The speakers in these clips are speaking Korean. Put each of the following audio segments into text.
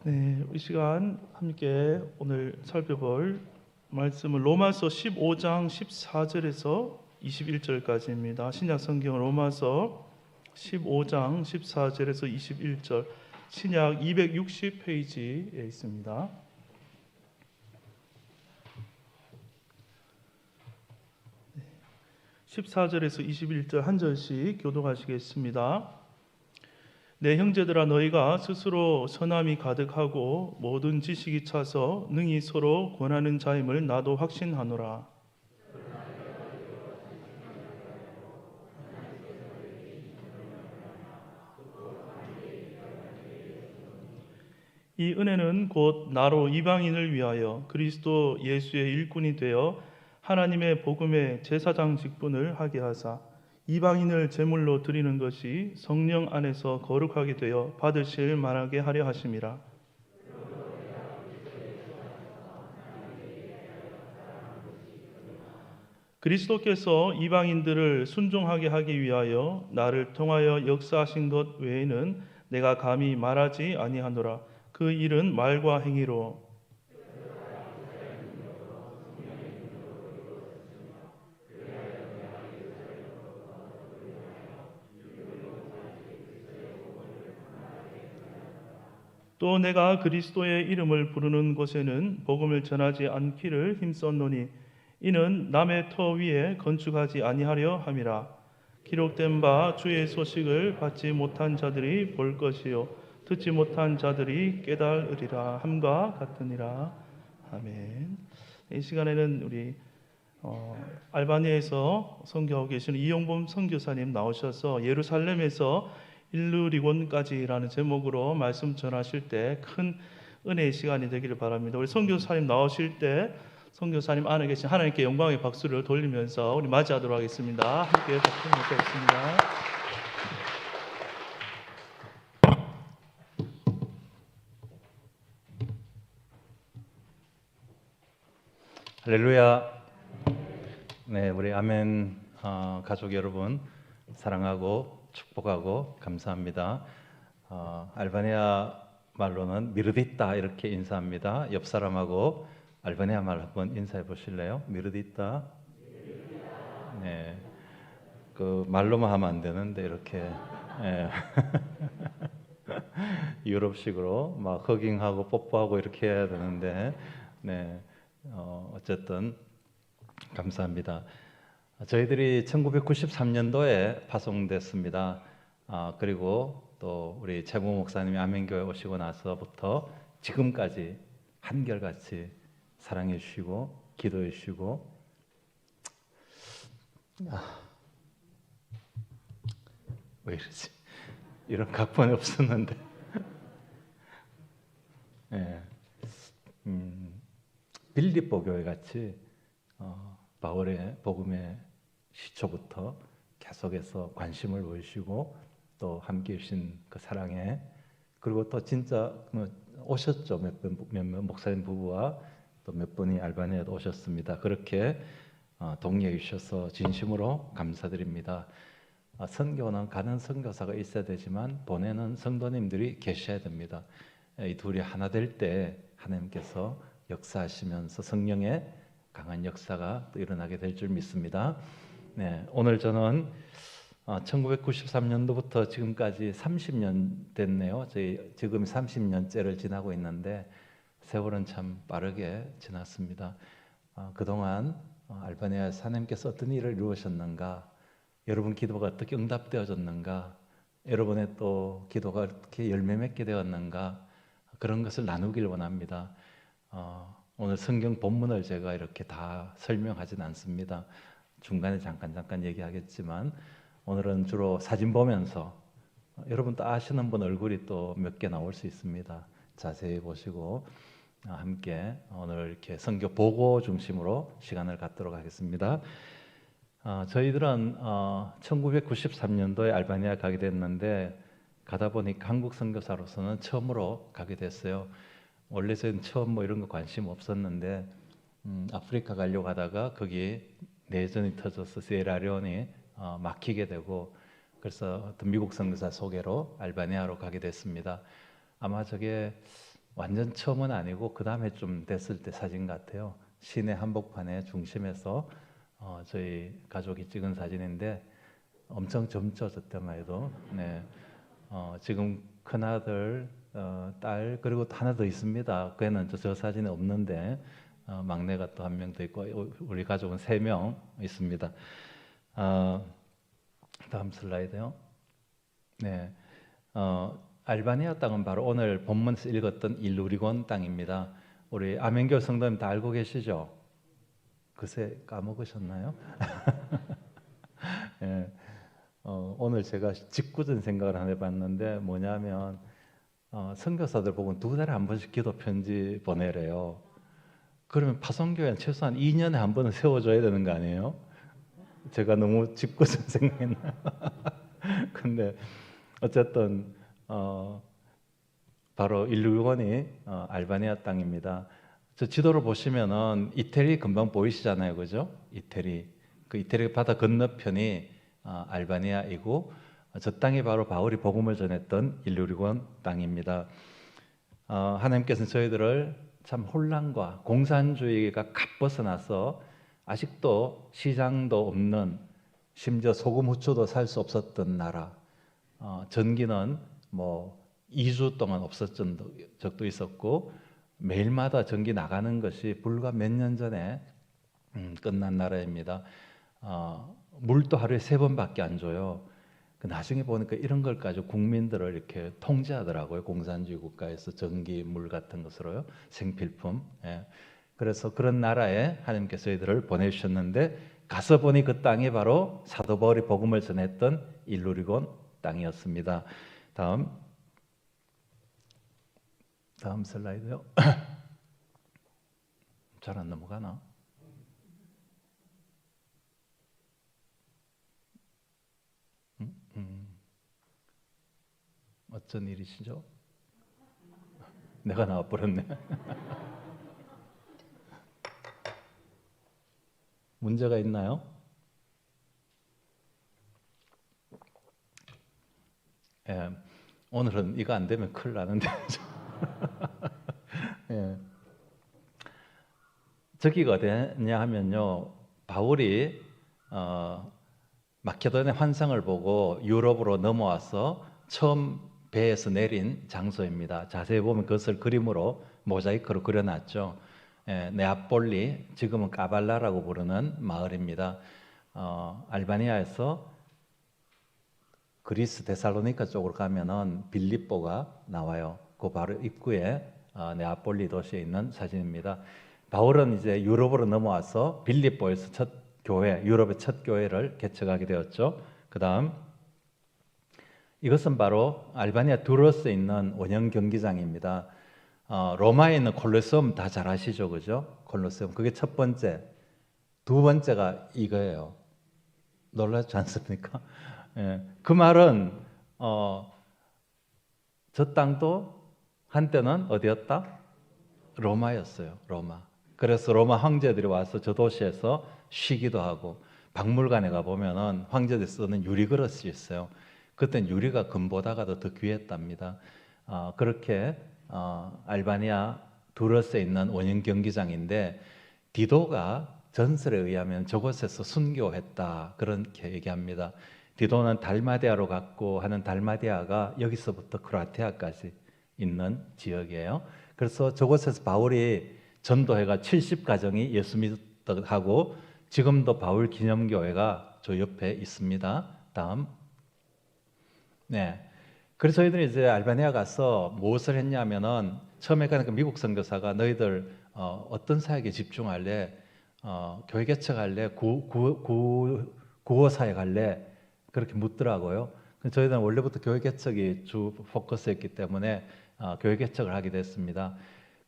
네, 이 시간 함께 오늘 살펴볼 말씀은 로마서 15장 14절에서 21절까지입니다. 신약 성경 로마서 15장 14절에서 21절, 신약 260페이지에 있습니다. 14절에서 21절 한 절씩 교독하시겠습니다. 내 형제들아, 너희가 스스로 선함이 가득하고 모든 지식이 차서 능히 서로 권하는 자임을 나도 확신하노라. 이 은혜는 곧 나로 이방인을 위하여 그리스도 예수의 일꾼이 되어 하나님의 복음의 제사장 직분을 하게 하사 이방인을 제물로 드리는 것이 성령 안에서 거룩하게 되어 받으실 만하게 하려 하심이라. 그리스도께서 이방인들을 순종하게 하기 위하여 나를 통하여 역사하신 것 외에는 내가 감히 말하지 아니하노라. 그 일은 말과 행위로 또 내가 그리스도의 이름을 부르는 곳에는 복음을 전하지 않기를 힘썼노니 이는 남의 터 위에 건축하지 아니하려 함이라. 기록된 바 주의 소식을 받지 못한 자들이 볼 것이요 듣지 못한 자들이 깨달으리라 함과 같으니라. 아멘. 이 시간에는 우리 알바니아에서 선교하고 계시는 이용범 선교사님 나오셔서 예루살렘에서 일루리곤까지라는 제목으로 말씀 전하실 때 큰 은혜의 시간이 되기를 바랍니다. 우리 선교사님 나오실 때 선교사님 안에 계신 하나님께 영광의 박수를 돌리면서 우리 맞이하도록 하겠습니다. 함께 박수 모시겠습니다. 할렐루야. 네, 우리 아멘 가족 여러분 사랑하고 축복하고 감사합니다. 알바니아 말로는 미르디타 이렇게 인사합니다. 옆 사람하고 알바니아 말 한번 인사해 보실래요? 미르디타. 네, 그 말로만 하면 안 되는데 이렇게 네. 유럽식으로 막 허깅하고 뽀뽀하고 이렇게 해야 되는데 네. 어쨌든 감사합니다. 저희들이 1993년도에 파송됐습니다. 그리고 또 우리 최모 목사님이 아멘교회 오시고 나서부터 지금까지 한결같이 사랑해 주시고 기도해 주시고 왜 이러지? 이런 각본이 없었는데 네. 빌립보 교회 같이 바울의 복음의 시초부터 계속해서 관심을 보이시고 또 함께 해주신 그 사랑에 그리고 또 진짜 오셨죠. 몇몇 목사님 부부와 또 몇 분이 알바니아에도 오셨습니다. 그렇게 동의해 주셔서 진심으로 감사드립니다. 선교는 가는 선교사가 있어야 되지만 보내는 성도님들이 계셔야 됩니다. 이 둘이 하나 될 때 하나님께서 역사하시면서 성령의 강한 역사가 또 일어나게 될 줄 믿습니다. 네, 오늘 저는 1993년도부터 지금까지 30년 됐네요. 저희 지금 30년째를 지나고 있는데 세월은 참 빠르게 지났습니다. 그동안 알바니아에서 하나님께서 어떤 일을 이루셨는가, 여러분 기도가 어떻게 응답되어졌는가, 여러분의 또 기도가 어떻게 열매 맺게 되었는가, 그런 것을 나누길 원합니다. 오늘 성경 본문을 제가 이렇게 다 설명하진 않습니다. 중간에 잠깐 얘기하겠지만 오늘은 주로 사진 보면서 여러분 또 아시는 분 얼굴이 또 몇 개 나올 수 있습니다. 자세히 보시고 함께 오늘 이렇게 성경 보고 중심으로 시간을 갖도록 하겠습니다. 저희들은 1993년도에 알바니아 가게 됐는데 가다 보니 한국 선교사로서는 처음으로 가게 됐어요. 원래 저는 처음 이런 거 관심 없었는데 아프리카 가려고 하다가 거기에 내전이 터져서 세라리온이 막히게 되고 그래서 어떤 미국 선교사 소개로 알바니아로 가게 됐습니다. 아마 저게 완전 처음은 아니고 그 다음에 좀 됐을 때 사진 같아요. 시내 한복판의 중심에서 저희 가족이 찍은 사진인데 엄청 젊죠, 저 때만 해도. 네. 지금 큰 아들, 딸 그리고 또 하나 더 있습니다. 그 애는 저 사진에 없는데 막내가 또 한 명 더 있고 우리 가족은 3명 있습니다. 다음 슬라이드요. 네. 알바니아 땅은 바로 오늘 본문에서 읽었던 일루리곤 땅입니다. 우리 아멘교 성도님 다 알고 계시죠? 그새 까먹으셨나요? 예. 오늘 제가 짓궂은 생각을 하나 해봤는데 뭐냐면 선교사들 보고 2달에 한 번씩 기도 편지 보내래요. 그러면 파송교회는 최소한 2년에 한 번은 세워줘야 되는 거 아니에요? 제가 너무 짓궂은 생각했나? 근데 어쨌든 바로 일루리곤이 알바니아 땅입니다. 저 지도를 보시면은 이태리 금방 보이시잖아요, 그죠? 이태리 그 이태리 바다 건너편이 알바니아이고 저 땅이 바로 바울이 복음을 전했던 일루리곤 땅입니다. 하나님께서는 저희들을 참 혼란과 공산주의가 갑벗어나서 아직도 시장도 없는 심지어 소금 후추도 살 수 없었던 나라, 전기는 뭐 2주 동안 없었던 적도 있었고 매일마다 전기 나가는 것이 불과 몇 년 전에 끝난 나라입니다. 물도 하루에 3번밖에 안 줘요. 나중에 보니까 이런 걸 가지고 국민들을 이렇게 통제하더라고요. 공산주의 국가에서 전기, 물 같은 것으로요. 생필품. 예. 그래서 그런 나라에 하나님께서 저희들을 보내주셨는데 가서 보니 그 땅이 바로 사도 바울이 복음을 전했던 일루리곤 땅이었습니다. 다음 슬라이드요. 잘 안 넘어가나? 어쩐 일이시죠? 내가 나와버렸네. 문제가 있나요? 예, 오늘은 이거 안 되면 큰일 나는데. 예. 저기가 어디냐 하면요, 바울이 마케도니아 환상을 보고 유럽으로 넘어와서 처음 배에서 내린 장소입니다. 자세히 보면 그것을 그림으로 모자이크로 그려놨죠. 네아폴리, 지금은 까발라라고 부르는 마을입니다. 알바니아에서 그리스 데살로니카 쪽으로 가면은 빌립보가 나와요. 그 바로 입구에 네아폴리 도시에 있는 사진입니다. 바울은 이제 유럽으로 넘어와서 빌립보에서 첫 교회, 유럽의 첫 교회를 개척하게 되었죠. 그 다음 이것은 바로 알바니아 두로스에 있는 원형 경기장입니다. 로마에 있는 콜로세움 다 잘 아시죠, 그죠? 콜로세움 그게 첫 번째, 두 번째가 이거예요. 놀라지 않습니까? 예, 그 말은 저 땅도 한때는 어디였다? 로마였어요. 로마. 그래서 로마 황제들이 와서 저 도시에서 쉬기도 하고 박물관에 가 보면은 황제들이 쓰는 유리 그릇이 있어요. 그땐 유리가 금보다가도 더 귀했답니다. 그렇게 알바니아 두로스에 있는 원형 경기장인데 디도가 전설에 의하면 저곳에서 순교했다 그렇게 얘기합니다. 디도는 달마디아로 갔고 하는 달마디아가 여기서부터 크로아티아까지 있는 지역이에요. 그래서 저곳에서 바울이 전도회가 70가정이 예수 믿었다고 지금도 바울 기념교회가 저 옆에 있습니다. 다음. 네. 그래서 저희들이 이제 알바니아 가서 무엇을 했냐면은 처음에 가니까 미국 선교사가 너희들 어떤 사역에 집중할래? 교회 개척할래? 구호 사역할래? 그렇게 묻더라고요. 저희들은 원래부터 교회 개척이 주 포커스였기 때문에 교회 개척을 하게 됐습니다.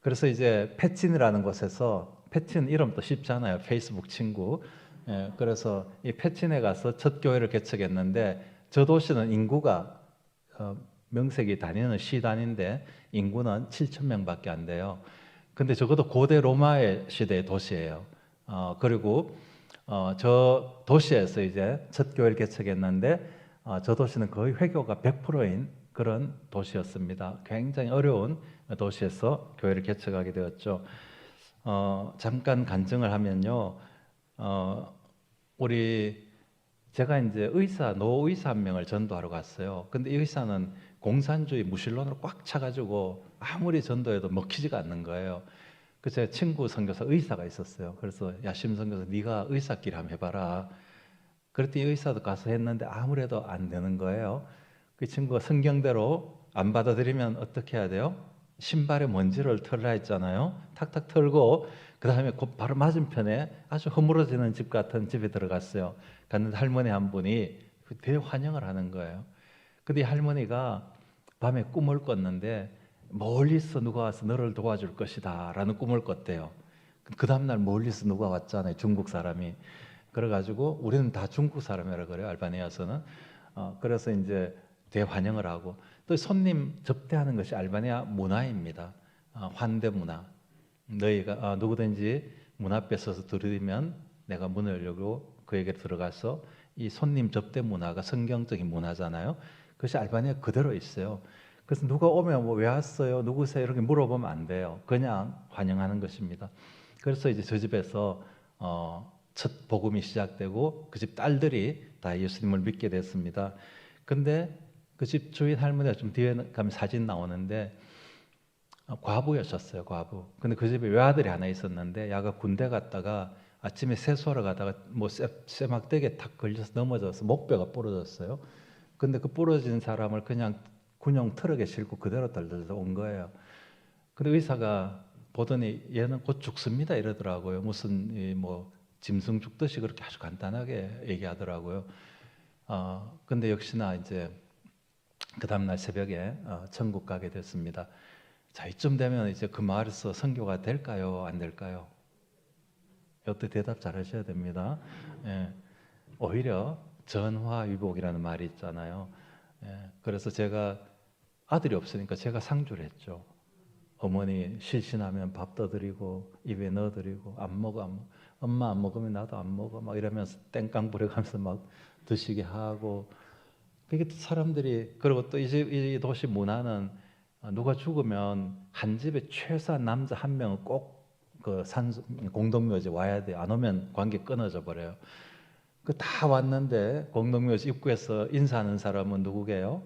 그래서 이제 패친이라는 곳에서, 패친 이름도 쉽잖아요. 페이스북 친구. 예, 그래서 이 패친에 가서 첫 교회를 개척했는데 저 도시는 인구가 명색이 다니는 시단인데 인구는 7,000명밖에 안 돼요. 근데 적어도 고대 로마의 시대의 도시예요. 그리고 저 도시에서 이제 첫 교회를 개척했는데 저 도시는 거의 회교가 100%인 그런 도시였습니다. 굉장히 어려운 도시에서 교회를 개척하게 되었죠. 잠깐 간증을 하면요, 제가 이제 노의사 한 명을 전도하러 갔어요. 근데 이 의사는 공산주의 무신론으로 꽉 차가지고 아무리 전도해도 먹히지가 않는 거예요. 그래서 제 친구 선교사 의사가 있었어요. 그래서 야심 선교사 네가 의사끼리 한번 해봐라. 그랬더니 의사도 가서 했는데 아무래도 안 되는 거예요. 그 친구가 성경대로 안 받아들이면 어떻게 해야 돼요? 신발에 먼지를 털라 했잖아요. 탁탁 털고 그 다음에 바로 맞은편에 아주 허물어지는 집 같은 집에 들어갔어요. 갔는데 할머니 한 분이 대환영을 하는 거예요. 근데 이 할머니가 밤에 꿈을 꿨는데 멀리서 누가 와서 너를 도와줄 것이다 라는 꿈을 꿨대요. 그 다음날 멀리서 누가 왔잖아요. 중국 사람이. 그래가지고 우리는 다 중국 사람이라 그래요. 알바니아에서는. 그래서 이제 대환영을 하고 또 손님 접대하는 것이 알바니아 문화입니다. 환대 문화. 너희가 누구든지 문 앞에 서서 들으면 내가 문을 열고 그에게 들어가서 이 손님 접대 문화가 성경적인 문화잖아요. 그것이 알바니아 그대로 있어요. 그래서 누가 오면 뭐 왜 왔어요? 누구세요? 이렇게 물어보면 안 돼요. 그냥 환영하는 것입니다. 그래서 이제 저 집에서 첫 복음이 시작되고 그 집 딸들이 다 예수님을 믿게 됐습니다. 근데 그 집 주인 할머니가 좀 뒤에 가면 사진 나오는데 과부였었어요. 과부. 근데 그 집에 외아들이 하나 있었는데 야가 군대 갔다가 아침에 세수하러 가다가 뭐 쇠막대기에 탁 걸려서 넘어져서 목뼈가 부러졌어요. 근데 그 부러진 사람을 그냥 군용 트럭에 싣고 그대로 달려서 온 거예요. 근데 의사가 보더니 얘는 곧 죽습니다 이러더라고요. 무슨 뭐 짐승 죽듯이 그렇게 아주 간단하게 얘기하더라고요. 근데 역시나 이제 그 다음날 새벽에 천국 가게 됐습니다. 자, 이쯤 되면 이제 그 마을에서 선교가 될까요? 안 될까요? 이것도 대답 잘 하셔야 됩니다. 예, 오히려 전화위복이라는 말이 있잖아요. 예, 그래서 제가 아들이 없으니까 제가 상주를 했죠. 어머니 실신하면 밥 떠드리고 입에 넣어드리고 안 먹어, 엄마 안 먹으면 나도 안 먹어 막 이러면서 땡깡 부려가면서 막 드시게 하고. 그게 사람들이 그리고 또 이 도시 문화는 누가 죽으면 한 집에 최소한 남자 한 명은 꼭 그 공동묘지 와야 돼요. 안 오면 관계 끊어져 버려요. 그 다 왔는데 공동묘지 입구에서 인사하는 사람은 누구게요?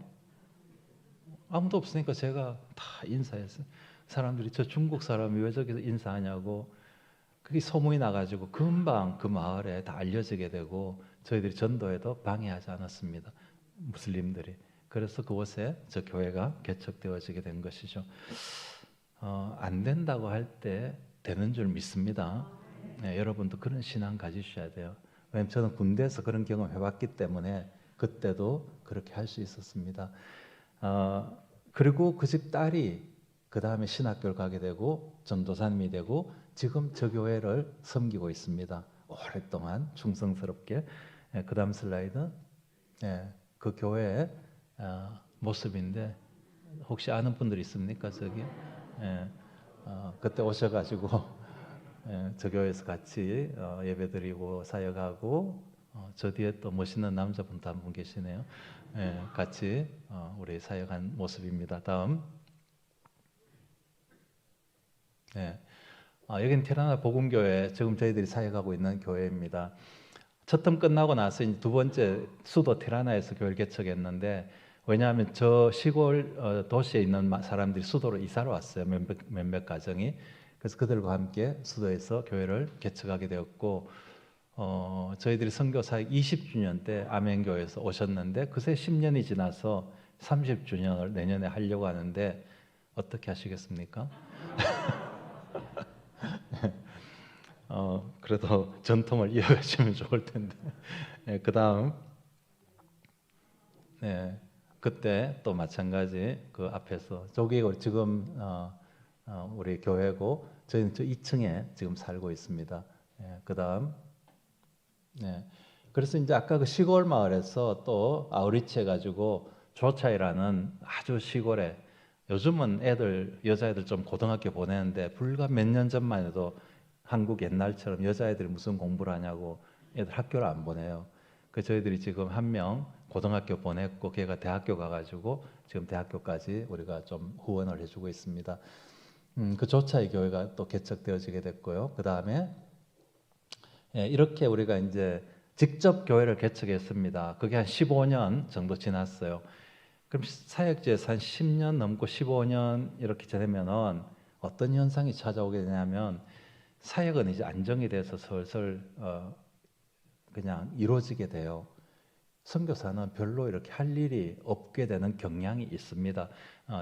아무도 없으니까 제가 다 인사했어요. 사람들이 저 중국 사람이 왜 저기서 인사하냐고. 그게 소문이 나가지고 금방 그 마을에 다 알려지게 되고 저희들이 전도에도 방해하지 않았습니다. 무슬림들이. 그래서 그곳에 저 교회가 개척되어지게 된 것이죠. 안 된다고 할 때 되는 줄 믿습니다. 네, 여러분도 그런 신앙 가지셔야 돼요. 왜냐하면 저는 군대에서 그런 경험 해봤기 때문에 그때도 그렇게 할 수 있었습니다. 그리고 그 집 딸이 그 다음에 신학교를 가게 되고 전도사님이 되고 지금 저 교회를 섬기고 있습니다. 오랫동안 충성스럽게. 그 다음 슬라이드. 그 교회의 모습인데 혹시 아는 분들 있습니까? 저기? 그때 오셔가지고 저 교회에서 같이 예배드리고 사역하고 저 뒤에 또 멋있는 남자분도 한 분 계시네요. 같이 우리 사역한 모습입니다. 다음. 여기는 티라나 복음교회, 지금 저희들이 사역하고 있는 교회입니다. 첫 텀 끝나고 나서 이제 두 번째 수도 티라나에서 교회를 개척했는데, 왜냐하면 저 시골 도시에 있는 사람들이 수도로 이사를 왔어요. 몇몇 가정이. 그래서 그들과 함께 수도에서 교회를 개척하게 되었고, 저희들이 선교사역 20주년 때 아멘교회에서 오셨는데 그새 10년이 지나서 30주년을 내년에 하려고 하는데 어떻게 하시겠습니까? 그래도 전통을 이어가시면 좋을 텐데. 그 다음. 그때 또 마찬가지 그 앞에서 저기 지금 우리 교회고 저희는 저 2층에 지금 살고 있습니다. 그 다음. 그래서 이제 아까 그 시골 마을에서 또 아우리치 해가지고 조차이라는 아주 시골에 요즘은 여자애들 좀 고등학교 보내는데 불과 몇 년 전만 해도 한국 옛날처럼 여자애들이 무슨 공부를 하냐고 애들 학교를 안 보내요. 그 저희들이 지금 한 명 고등학교 보냈고 걔가 대학교 가가지고 지금 대학교까지 우리가 좀 후원을 해주고 있습니다. 그 조차의 교회가 또 개척되어지게 됐고요. 그 다음에 이렇게 우리가 이제 직접 교회를 개척했습니다. 그게 한 15년 정도 지났어요. 그럼 사역지에서 한 10년 넘고 15년 이렇게 되면은 어떤 현상이 찾아오게 되냐면 사역은 이제 안정이 돼서 슬슬 그냥 이루어지게 돼요. 선교사는 별로 이렇게 할 일이 없게 되는 경향이 있습니다.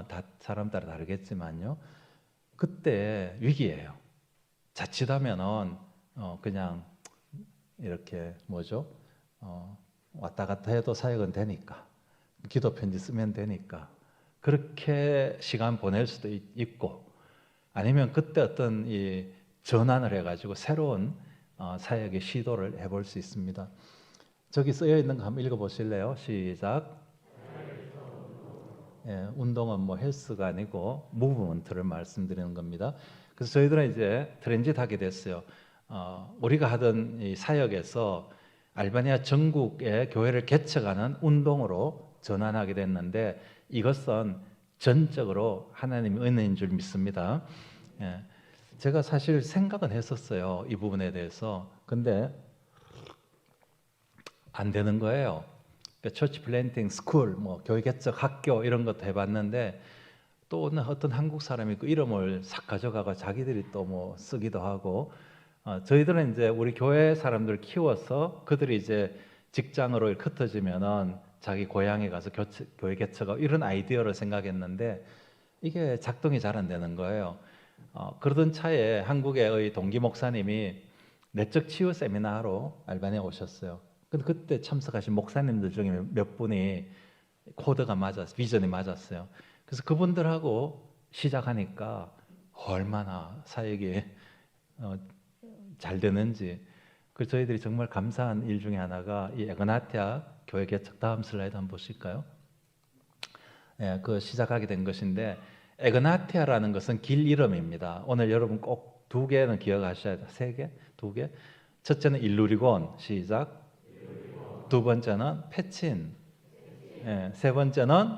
다 사람 따라 다르겠지만요. 그때 위기예요. 자칫하면은 그냥 이렇게 뭐죠? 왔다 갔다 해도 사역은 되니까, 기도 편지 쓰면 되니까 그렇게 시간 보낼 수도 있고, 아니면 그때 어떤 이 전환을 해가지고 새로운 사역의 시도를 해볼 수 있습니다. 저기 쓰여 있는 거 한번 읽어보실래요? 시작. 운동은 뭐 헬스가 아니고 무브먼트를 말씀드리는 겁니다. 그래서 저희들은 이제 트랜짓하게 됐어요. 우리가 하던 이 사역에서 알바니아 전국에 교회를 개척하는 운동으로 전환하게 됐는데, 이것은 전적으로 하나님의 은혜인 줄 믿습니다. 제가 사실 생각은 했었어요, 이 부분에 대해서. 근데 안 되는 거예요. 처치 플랜팅 스쿨, 뭐 교회 개척 학교 이런 것도 해봤는데, 또 어떤 한국 사람이 그 이름을 싹 가져가가 자기들이 또 뭐 쓰기도 하고, 저희들은 이제 우리 교회 사람들 키워서 그들이 이제 직장으로 흩어지면은 자기 고향에 가서 교회 개척하고 이런 아이디어를 생각했는데 이게 작동이 잘 안 되는 거예요. 그러던 차에 한국의 동기 목사님이 내적 치유 세미나로 알바니아에 오셨어요. 근데 그때 참석하신 목사님들 중에 몇 분이 코드가 맞았어요. 비전이 맞았어요. 그래서 그분들하고 시작하니까 얼마나 사역이 잘 되는지. 그 저희들이 정말 감사한 일 중에 하나가 이 에그나티아 교회 개척, 다음 슬라이드 한번 보실까요? 그 시작하게 된 것인데, 에그나티아라는 것은 길 이름입니다. 오늘 여러분 꼭 두 개는 기억하셔야 돼요. 세 개? 두 개? 첫째는 일루리곤, 시작. 두 번째는 페친, 세 번째는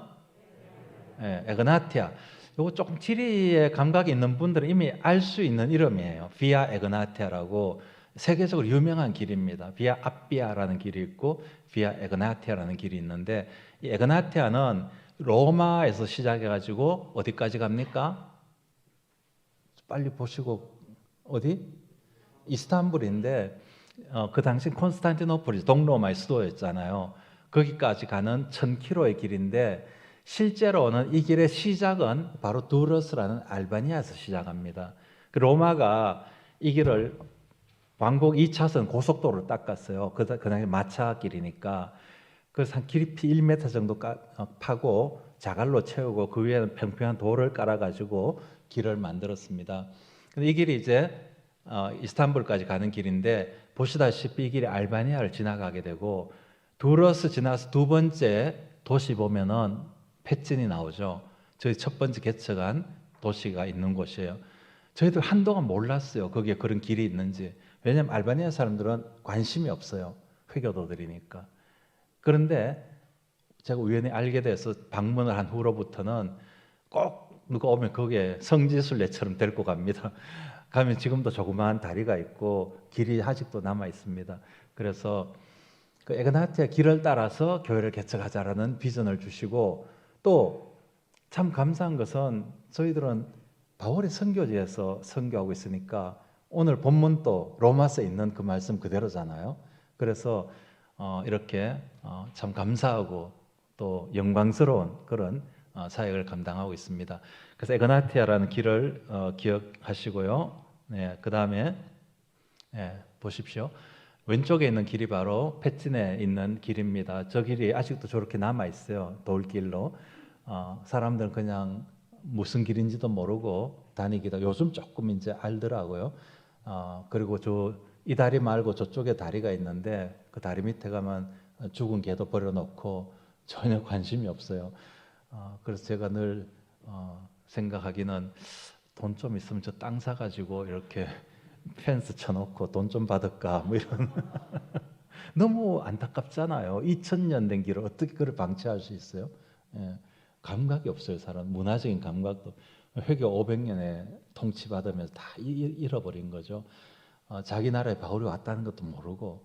에그나티아. 요거 조금 지리에 감각이 있는 분들은 이미 알 수 있는 이름이에요. 비아 에그나티아라고 세계적으로 유명한 길입니다. 비아 앞비아라는 길이 있고 비아 에그나티아라는 길이 있는데, 이 에그나티아는 로마에서 시작해가지고 어디까지 갑니까? 빨리 보시고, 어디? 이스탄불인데 그 당시 콘스탄티노플이 동로마의 수도였잖아요. 거기까지 가는 1000km의 길인데, 실제로는 이 길의 시작은 바로 두러스라는 알바니아에서 시작합니다. 그 로마가 이 길을 왕복 2차선 고속도로를 닦았어요. 그 당시 마차길이니까. 그래서 한 깊이 1m 정도 파고 자갈로 채우고 그 위에는 평평한 돌을 깔아가지고 길을 만들었습니다. 근데 이 길이 이제 이스탄불까지 가는 길인데, 보시다시피 이 길이 알바니아를 지나가게 되고, 두러스 지나서 두 번째 도시 보면은 페친이 나오죠. 저희 첫 번째 개척한 도시가 있는 곳이에요. 저희들 한동안 몰랐어요, 거기에 그런 길이 있는지. 왜냐하면 알바니아 사람들은 관심이 없어요, 회교도들이니까. 그런데 제가 우연히 알게 돼서 방문을 한 후로부터는 꼭 누가 오면 거기에 성지순례처럼 데리고 갑니다. 가면 지금도 조그마한 다리가 있고 길이 아직도 남아 있습니다. 그래서 그 에그나티아 길을 따라서 교회를 개척하자라는 비전을 주시고, 또 참 감사한 것은 저희들은 바울의 선교지에서 선교하고 있으니까 오늘 본문도 로마서에 있는 그 말씀 그대로잖아요. 그래서 이렇게 참 감사하고 또 영광스러운 그런 사역을 감당하고 있습니다. 그래서 에그나티아라는 길을 기억하시고요. 그 다음에 보십시오. 왼쪽에 있는 길이 바로 페친에 있는 길입니다. 저 길이 아직도 저렇게 남아 있어요, 돌길로. 사람들은 그냥 무슨 길인지도 모르고 다니기도 요즘 조금 이제 알더라고요. 그리고 이 다리 말고 저쪽에 다리가 있는데 그 다리 밑에 가면 죽은 개도 버려놓고 전혀 관심이 없어요. 그래서 제가 늘 생각하기는 돈 좀 있으면 저 땅 사가지고 이렇게 펜스 쳐놓고 돈 좀 받을까 뭐 이런 너무 안타깝잖아요. 2000년 된 길을 어떻게 그걸 방치할 수 있어요? 감각이 없어요. 사람 문화적인 감각도 회교 500년에 통치받으면서 다 잃어버린 거죠. 자기 나라에 바울이 왔다는 것도 모르고,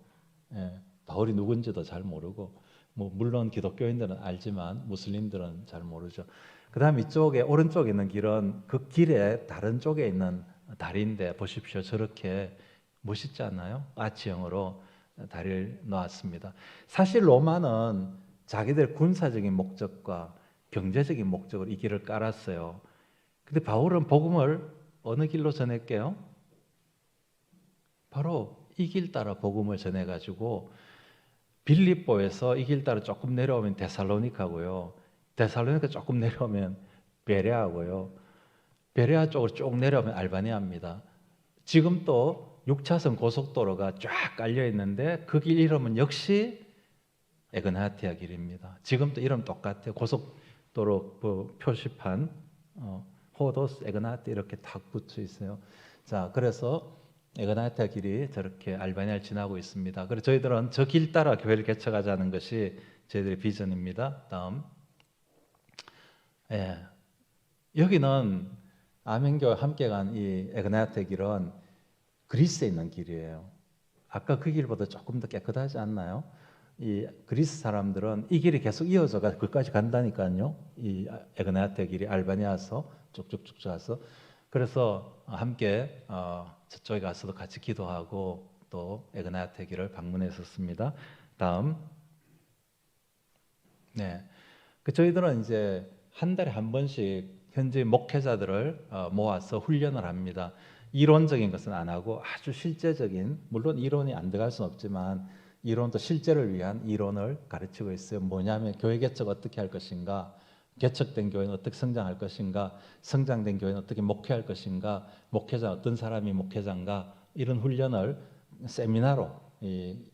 예, 바울이 누군지도 잘 모르고, 뭐 물론 기독교인들은 알지만 무슬림들은 잘 모르죠. 그다음 이쪽에 오른쪽에 있는 길은 그 길의 다른 쪽에 있는 다리인데 보십시오. 저렇게 멋있지 않나요? 아치형으로 다리를 놓았습니다. 사실 로마는 자기들 군사적인 목적과 경제적인 목적으로 이 길을 깔았어요. 근데 바울은 복음을 어느 길로 전했게요? 바로 이 길 따라 복음을 전해가지고 빌립보에서 이 길 따라 조금 내려오면 데살로니카고요. 데살로니카 조금 내려오면 베레아고요. 베레아 쪽으로 쭉 내려오면 알바니아입니다. 지금 또 6차선 고속도로가 쫙 깔려 있는데 그 길 이름은 역시 에그나티아 길입니다. 지금도 이름 똑같아요. 고속도로 그 표시판 호도스 에그나티 이렇게 탁 붙여 있어요. 자, 그래서 에그나티아 길이 저렇게 알바니아를 지나고 있습니다. 그래서 저희들은 저 길 따라 교회를 개척하자는 것이 저희들의 비전입니다. 다음. 예. 여기는 아멘교회 함께 간 이 에그나티아 길은 그리스에 있는 길이에요. 아까 그 길보다 조금 더 깨끗하지 않나요? 이 그리스 사람들은 이 길이 계속 이어져가 거기까지 간다니까요. 이 에그나티아 길이 알바니아서 쭉쭉쭉 가서 그래서 함께 저쪽에 가서도 같이 기도하고 또 에그나티아 길을 방문했었습니다. 다음. 네. 저희들은 이제 한 달에 한 번씩 현지 목회자들을 모아서 훈련을 합니다. 이론적인 것은 안 하고 아주 실제적인, 물론 이론이 안 들어갈 수는 없지만 이론도 실제를 위한 이론을 가르치고 있어요. 뭐냐면 교회 개척 어떻게 할 것인가, 개척된 교회는 어떻게 성장할 것인가, 성장된 교회는 어떻게 목회할 것인가, 목회자 어떤 사람이 목회자인가, 이런 훈련을 세미나로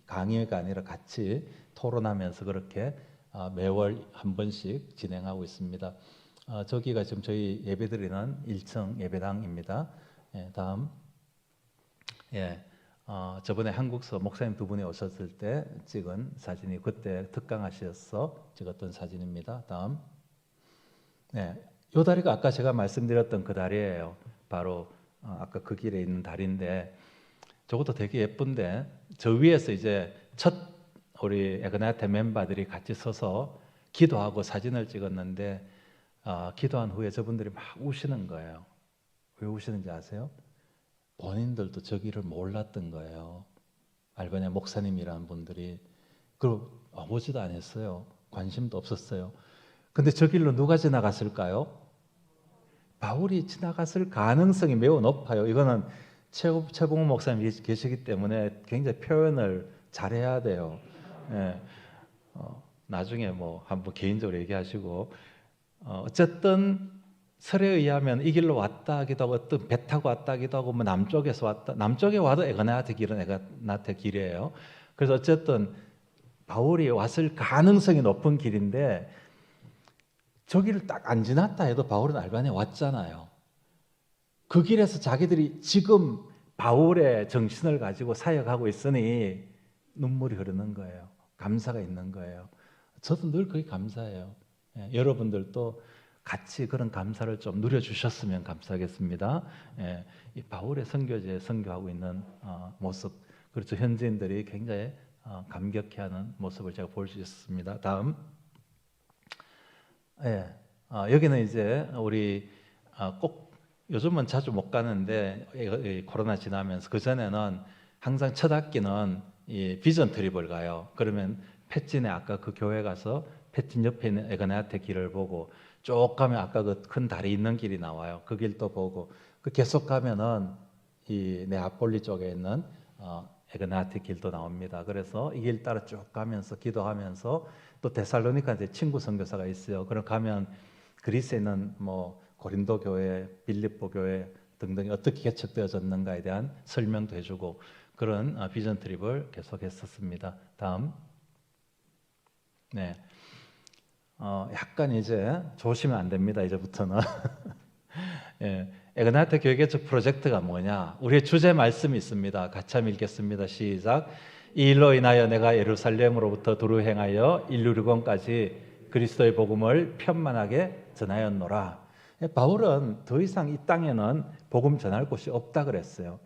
강의가 아니라 같이 토론하면서 그렇게 매월 한 번씩 진행하고 있습니다. 저기가 지금 저희 예배드리는 1층 예배당입니다. 예, 다음. 예, 저번에 한국서 목사님 두 분이 오셨을 때 찍은 사진이 그때 특강하셔서 찍었던 사진입니다. 다음. 네, 요 다리가 아까 제가 말씀드렸던 그 다리예요. 바로 아까 그 길에 있는 다리인데 저것도 되게 예쁜데 저 위에서 이제 첫 우리 에그나테 멤버들이 같이 서서 기도하고 사진을 찍었는데 기도한 후에 저분들이 막 우시는 거예요. 왜 우시는지 아세요? 본인들도 저기를 몰랐던 거예요. 알바니아 목사님이라는 분들이. 그리고 오지도 않았어요. 관심도 없었어요. 근데 저 길로 누가 지나갔을까요? 바울이 지나갔을 가능성이 매우 높아요. 이거는 최봉우 목사님이 계시기 때문에 굉장히 표현을 잘해야 돼요. 예. 나중에 뭐 한번 개인적으로 얘기하시고 어쨌든 설에 의하면 이 길로 왔다 하기도 하고 어떤 배 타고 왔다 하기도 하고 뭐 남쪽에서 왔다 남쪽에 와도 에그나테 길은 에그나테 길이에요. 그래서 어쨌든 바울이 왔을 가능성이 높은 길인데 저 길을 딱 안 지났다 해도 바울은 알바니아에 왔잖아요. 그 길에서 자기들이 지금 바울의 정신을 가지고 사역하고 있으니 눈물이 흐르는 거예요. 감사가 있는 거예요. 저도 늘 그게 감사해요. 예, 여러분들도 같이 그런 감사를 좀 누려주셨으면 감사하겠습니다. 예, 이 바울의 선교지에 선교하고 있는 모습, 그렇죠. 현지인들이 굉장히 감격해하는 모습을 제가 볼 수 있었습니다. 다음. 예, 여기는 이제 우리 꼭 요즘은 자주 못 가는데 코로나 지나면서 그 전에는 항상 첫 학기는 이 비전 트립을 가요. 그러면 패진에 아까 그 교회 가서 패진 옆에 있는 에그나테 길을 보고 쭉 가면 아까 그 큰 다리 있는 길이 나와요. 그 길도 보고 그 계속 가면은 이 네아폴리 쪽에 있는 에그나테 길도 나옵니다. 그래서 이 길 따라 쭉 가면서 기도하면서 또 데살로니카에 친구 선교사가 있어요. 그럼 가면 그리스에 있는 뭐 고린도 교회, 빌립보 교회 등등이 어떻게 개척되어졌는가에 대한 설명도 해주고 그런 비전 트립을 계속했었습니다. 다음. 네. 약간 이제 조심은 안 됩니다. 이제부터는. 예, 에그나테 교회 개척 프로젝트가 뭐냐? 우리의 주제 말씀이 있습니다. 같이 한번 읽겠습니다. 시작. 이 일로 인하여 내가 예루살렘으로부터 두루 행하여 일루리곤까지 그리스도의 복음을 편만하게 전하였노라. 바울은 더 이상 이 땅에는 복음 전할 곳이 없다 그랬어요.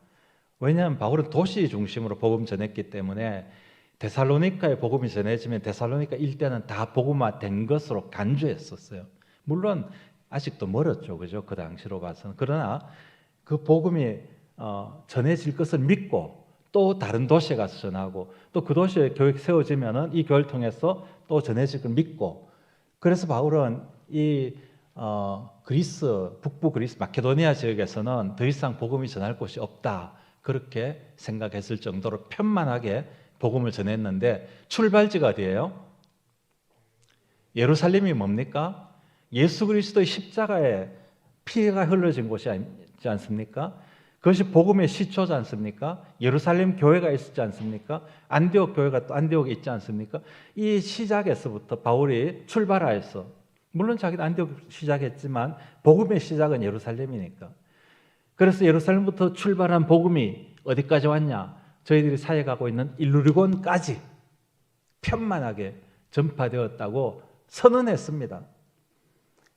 왜냐하면 바울은 도시 중심으로 복음 전했기 때문에 데살로니카에 복음이 전해지면 데살로니카 일대는 다 복음화된 것으로 간주했었어요. 물론 아직도 멀었죠, 그죠? 그 당시로 봐서는. 그러나 그 복음이 전해질 것을 믿고 또 다른 도시에 가서 전하고 또 그 도시에 교회 세워지면은 이 교회를 통해서 또 전해질 걸 믿고, 그래서 바울은 이 그리스, 북부 그리스 마케도니아 지역에서는 더 이상 복음이 전할 곳이 없다, 그렇게 생각했을 정도로 편만하게 복음을 전했는데, 출발지가 어디예요? 예루살렘이 뭡니까? 예수 그리스도의 십자가에 피가 흘러진 곳이 있지 않습니까? 그것이 복음의 시초지 않습니까? 예루살렘 교회가 있었지 않습니까? 안디옥 교회가 또 안디옥에 있지 않습니까? 이 시작에서부터 바울이 출발하였어. 물론 자기도 안디옥 시작했지만 복음의 시작은 예루살렘이니까. 그래서 예루살렘부터 출발한 복음이 어디까지 왔냐? 저희들이 사역하고 있는 일루리곤까지 편만하게 전파되었다고 선언했습니다.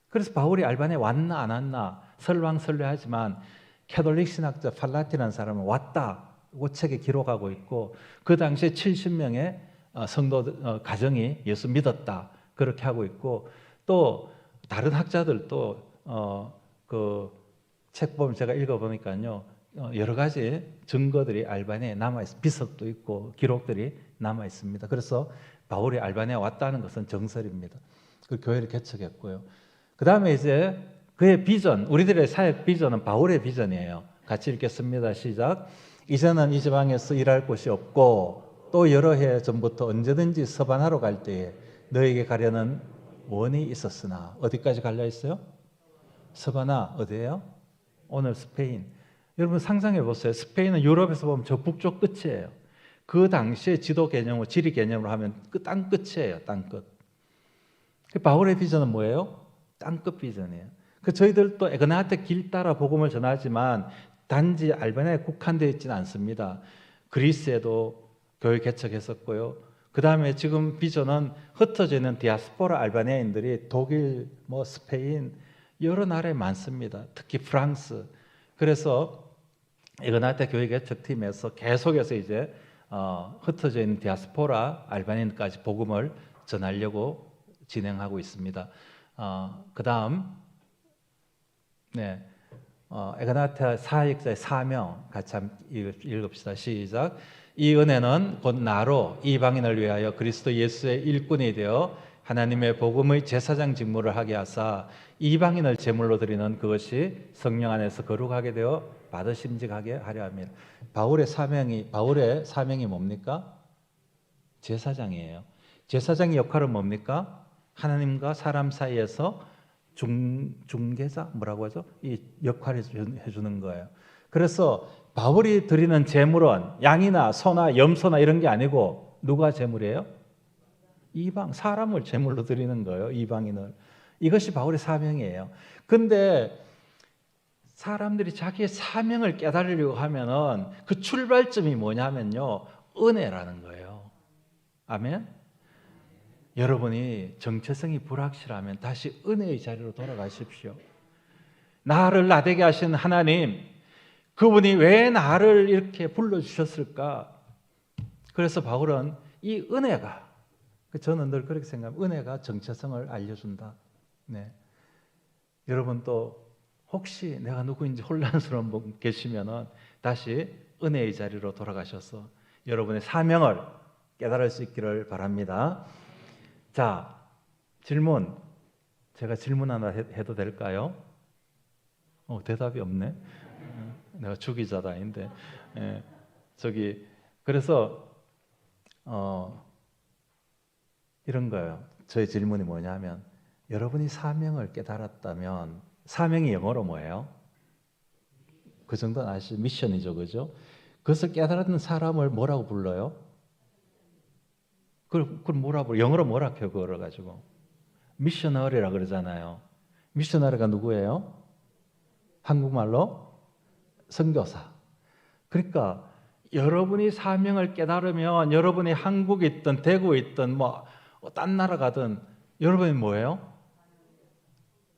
그래서 바울이 알바니아에 왔나 안 왔나 설왕설래하지만 캐톨릭 신학자 팔라티라는 사람은 왔다고 책에 기록하고 있고, 그 당시에 70명의 성도 가정이 예수 믿었다 그렇게 하고 있고, 또 다른 학자들도 그 책 보면 제가 읽어보니까요, 여러 가지 증거들이 알바니아에 남아있습니다. 비석도 있고 기록들이 남아있습니다. 그래서 바울이 알바니아에 왔다는 것은 정설입니다. 그 교회를 개척했고요. 그 다음에 이제 그의 비전, 우리들의 사역 비전은 바울의 비전이에요. 같이 읽겠습니다. 시작. 이제는 이 지방에서 일할 곳이 없고 또 여러 해 전부터 언제든지 서바나로 갈 때에 너에게 가려는 원이 있었으나. 어디까지 갈려 있어요? 서바나 어디예요? 오늘 스페인. 여러분 상상해 보세요. 스페인은 유럽에서 보면 저 북쪽 끝이에요. 그 당시에 지도 개념으로, 지리 개념으로 하면 그 땅 끝이에요. 땅 끝. 바울의 비전은 뭐예요? 땅 끝 비전이에요. 그 저희들도 에그나테 길 따라 복음을 전하지만 단지 알바니아에 국한되어 있지는 않습니다. 그리스에도 교회 개척했었고요. 그 다음에 지금 비전은 흩어져 있는 디아스포라 알바니아인들이 독일, 스페인 여러 나라에 많습니다. 특히 프랑스. 그래서 에그나테 교회 개척팀에서 계속해서 이제 흩어져 있는 디아스포라 알바니아인까지 복음을 전하려고 진행하고 있습니다. 그 다음 에그나테 사역자의 사명 같이 한번 읽읍시다. 시작. 이 은혜는 곧 나로 이방인을 위하여 그리스도 예수의 일꾼이 되어 하나님의 복음의 제사장 직무를 하게 하사 이방인을 제물로 드리는 그것이 성령 안에서 거룩하게 되어 받으심직하게 하려 함이라. 바울의 사명이 뭡니까? 제사장이에요. 제사장의 역할은 뭡니까? 하나님과 사람 사이에서 중개자, 뭐라고 하죠? 이 역할을 해주는 거예요. 그래서 바울이 드리는 제물은 양이나 소나 염소나 이런 게 아니고 누가 제물이에요? 이방, 사람을 제물로 드리는 거예요. 이방인을. 이것이 바울의 사명이에요. 근데 사람들이 자기의 사명을 깨달으려고 하면은 그 출발점이 뭐냐면요, 은혜라는 거예요. 아멘? 여러분이 정체성이 불확실하면 다시 은혜의 자리로 돌아가십시오. 나를 나되게 하신 하나님, 그분이 왜 나를 이렇게 불러주셨을까? 그래서 바울은 이 은혜가, 저는 늘 그렇게 생각합니다. 은혜가 정체성을 알려준다. 네. 여러분 또 혹시 내가 누구인지 혼란스러운 분 계시면은 다시 은혜의 자리로 돌아가셔서 여러분의 사명을 깨달을 수 있기를 바랍니다. 자, 질문. 제가 질문 하나 해도 될까요? 대답이 없네. 내가 주기자다 아닌데. 그래서 이런 거예요. 저의 질문이 뭐냐면, 여러분이 사명을 깨달았다면, 사명이 영어로 뭐예요? 그 정도는 아시죠? 미션이죠, 그죠? 그것을 깨달은 사람을 뭐라고 불러요? 그걸 뭐라고 불러요? 영어로 뭐라 해요? 그걸 가지고 미셔너리라 그러잖아요. 미셔너리가 누구예요? 한국말로 선교사. 그러니까 여러분이 사명을 깨달으면 여러분이 한국에 있든 대구에 있든 딴 나라 가든 여러분이 뭐예요?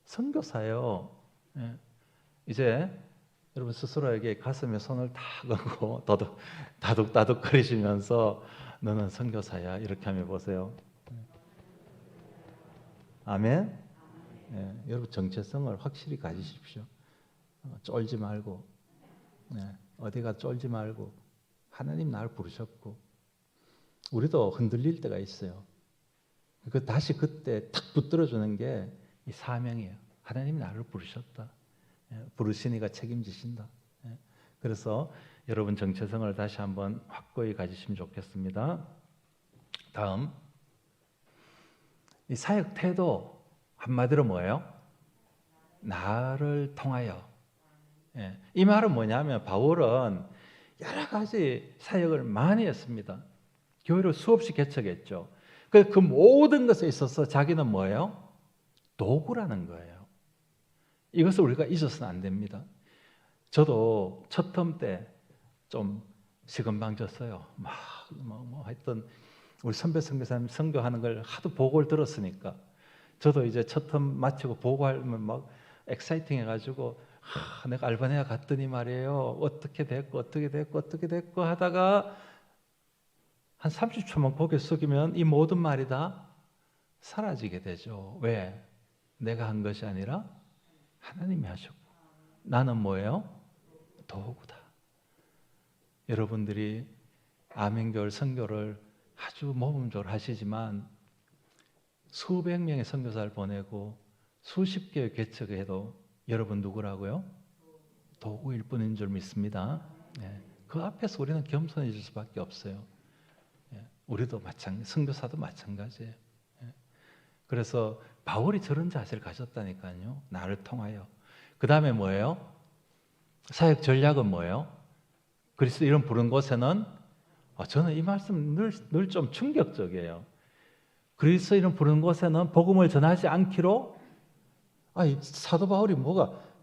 선교사예요. 예. 이제 여러분 스스로에게 가슴에 손을 다 얹고 다독다독거리시면서 너는 선교사야 이렇게 하며 보세요. 아멘. 예. 여러분 정체성을 확실히 가지십시오. 쫄지 말고, 어디가 쫄지 말고 하나님 나를 부르셨고 우리도 흔들릴 때가 있어요. 다시 그때 탁 붙들어주는 게 이 사명이에요. 하나님이 나를 부르셨다. 부르시니까 책임지신다. 그래서 여러분 정체성을 다시 한번 확고히 가지시면 좋겠습니다. 다음, 이 사역 태도 한마디로 뭐예요? 나를 통하여. 이 말은 뭐냐면 바울은 여러 가지 사역을 많이 했습니다. 교회를 수없이 개척했죠. 그 모든 것에 있어서 자기는 뭐예요? 도구라는 거예요. 이것을 우리가 잊어서는 안 됩니다. 저도 첫 텀 때 좀 시건방졌어요. 하여튼 우리 선배 선교사님 선교하는 걸 하도 보고를 들었으니까 저도 이제 첫 텀 마치고 보고하면 막 엑사이팅 해가지고 내가 알바니아 갔더니 말이에요. 어떻게 됐고 하다가 한 30초만 고개 숙이면 이 모든 말이 다 사라지게 되죠. 왜? 내가 한 것이 아니라 하나님이 하셨고 나는 뭐예요? 도구다. 여러분들이 아멘교회 선교를 아주 모범적으로 하시지만 수백 명의 선교사를 보내고 수십 개의 개척해도 여러분 누구라고요? 도구일 뿐인 줄 믿습니다. 그 앞에서 우리는 겸손해질 수밖에 없어요. 우리도 선교사도 마찬가지예요. 그래서 바울이 저런 자세를 가졌다니까요. 나를 통하여. 그 다음에 뭐예요? 사역 전략은 뭐예요? 그리스도 이름 부른 곳에는 저는 이 말씀 늘 좀 충격적이에요. 그리스도 이름 부른 곳에는 복음을 전하지 않기로 사도 바울이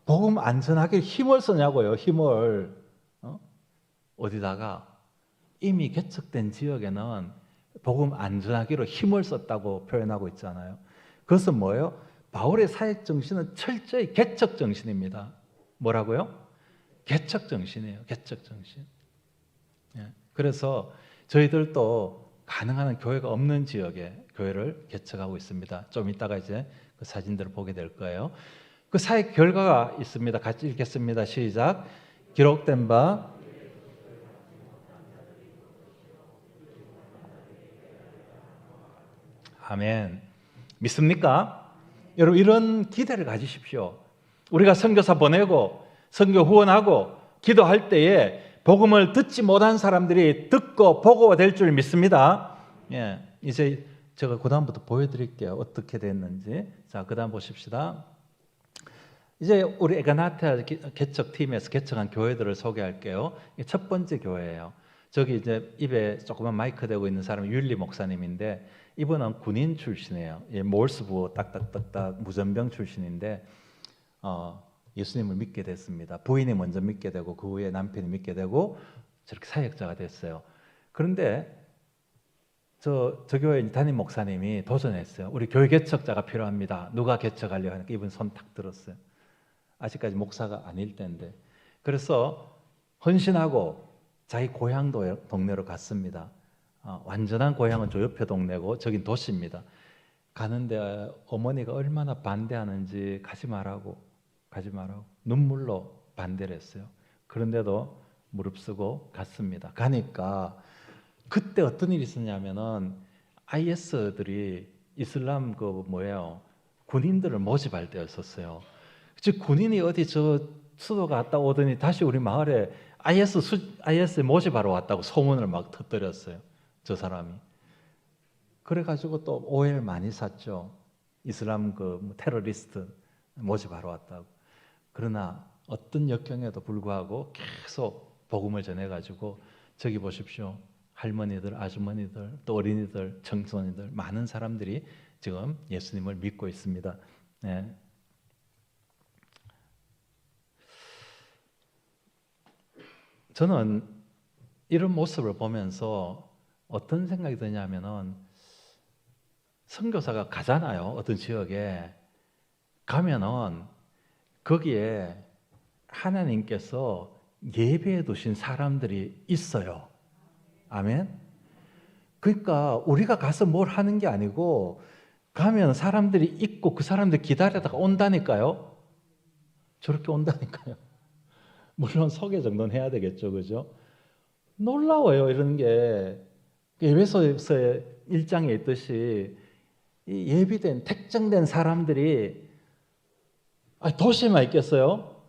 복음 안 전하기를 힘을 쓰냐고요. 힘을. 어디다가 이미 개척된 지역에는 복음 안 전하기로 힘을 썼다고 표현하고 있잖아요. 그것은 뭐예요? 바울의 사역 정신은 철저히 개척 정신입니다. 뭐라고요? 개척 정신이에요. 개척 정신. 그래서 저희들도 가능한 교회가 없는 지역에 교회를 개척하고 있습니다. 좀 이따가 이제 그 사진들을 보게 될 거예요. 그 사역 결과가 있습니다. 같이 읽겠습니다. 시작. 기록된 바 아멘. 믿습니까? 여러분 이런 기대를 가지십시오. 우리가 선교사 보내고 선교 후원하고 기도할 때에 복음을 듣지 못한 사람들이 듣고 보고 될 줄 믿습니다. 이제 제가 그 다음부터 보여드릴게요. 어떻게 됐는지. 자, 그 다음 보십시다. 이제 우리 에가나타 개척팀에서 개척한 교회들을 소개할게요. 첫 번째 교회예요. 저기 이제 입에 조그만 마이크 대고 있는 사람은 율리 목사님인데 이분은 군인 출신이에요. 몰스부 딱딱딱딱 무전병 출신인데 예수님을 믿게 됐습니다. 부인이 먼저 믿게 되고 그 후에 남편이 믿게 되고 저렇게 사역자가 됐어요. 그런데 저 교회 담임 목사님이 도전했어요. 우리 교회 개척자가 필요합니다. 누가 개척하려고 하니까 이분 손 탁 들었어요. 아직까지 목사가 아닐 때인데. 그래서 헌신하고 자기 고향 동네로 갔습니다. 완전한 고향은 저 옆에 동네고 저긴 도시입니다. 가는데 어머니가 얼마나 반대하는지 가지 말라고 눈물로 반대를 했어요. 그런데도 무릅쓰고 갔습니다. 가니까 그때 어떤 일이 있었냐면은 IS들이 이슬람 군인들을 모집할 때였었어요. 즉 군인이 어디 저 수도 갔다 오더니 다시 우리 마을에 IS 모집하러 왔다고 소문을 막 터뜨렸어요. 저 사람이. 그래가지고 또 오해를 많이 샀죠. 이슬람 테러리스트 모집하러 왔다고. 그러나 어떤 역경에도 불구하고 계속 복음을 전해가지고 저기 보십시오. 할머니들, 아주머니들, 또 어린이들, 청소년들 많은 사람들이 지금 예수님을 믿고 있습니다. 저는 이런 모습을 보면서 어떤 생각이 드냐면은 선교사가 가잖아요. 어떤 지역에 가면은 거기에 하나님께서 예배해 두신 사람들이 있어요. 아멘. 그러니까 우리가 가서 뭘 하는 게 아니고 가면 사람들이 있고 그 사람들 기다리다가 온다니까요. 저렇게 온다니까요. 물론 소개 정도는 해야 되겠죠, 그죠? 놀라워요, 이런 게. 에베소서의 1장에 있듯이 이 예비된 택정된 사람들이 도시에만 있겠어요?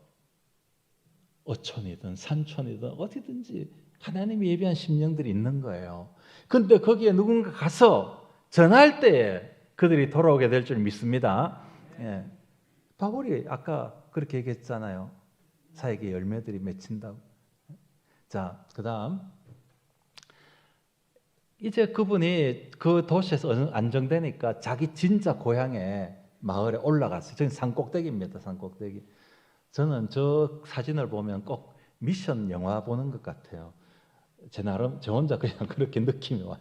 어촌이든 산촌이든 어디든지 하나님이 예비한 심령들이 있는 거예요. 근데 거기에 누군가 가서 전할 때에 그들이 돌아오게 될 줄 믿습니다. 예. 바울이 아까 그렇게 얘기했잖아요. 사역의 열매들이 맺힌다고. 자, 그 다음 이제 그분이 그 도시에서 안정되니까 자기 진짜 고향에 마을에 올라갔어요. 저는 산꼭대기입니다. 산꼭대기. 저는 저 사진을 보면 꼭 미션 영화 보는 것 같아요. 제 나름 저 혼자 그냥 그렇게 느낌이 와요.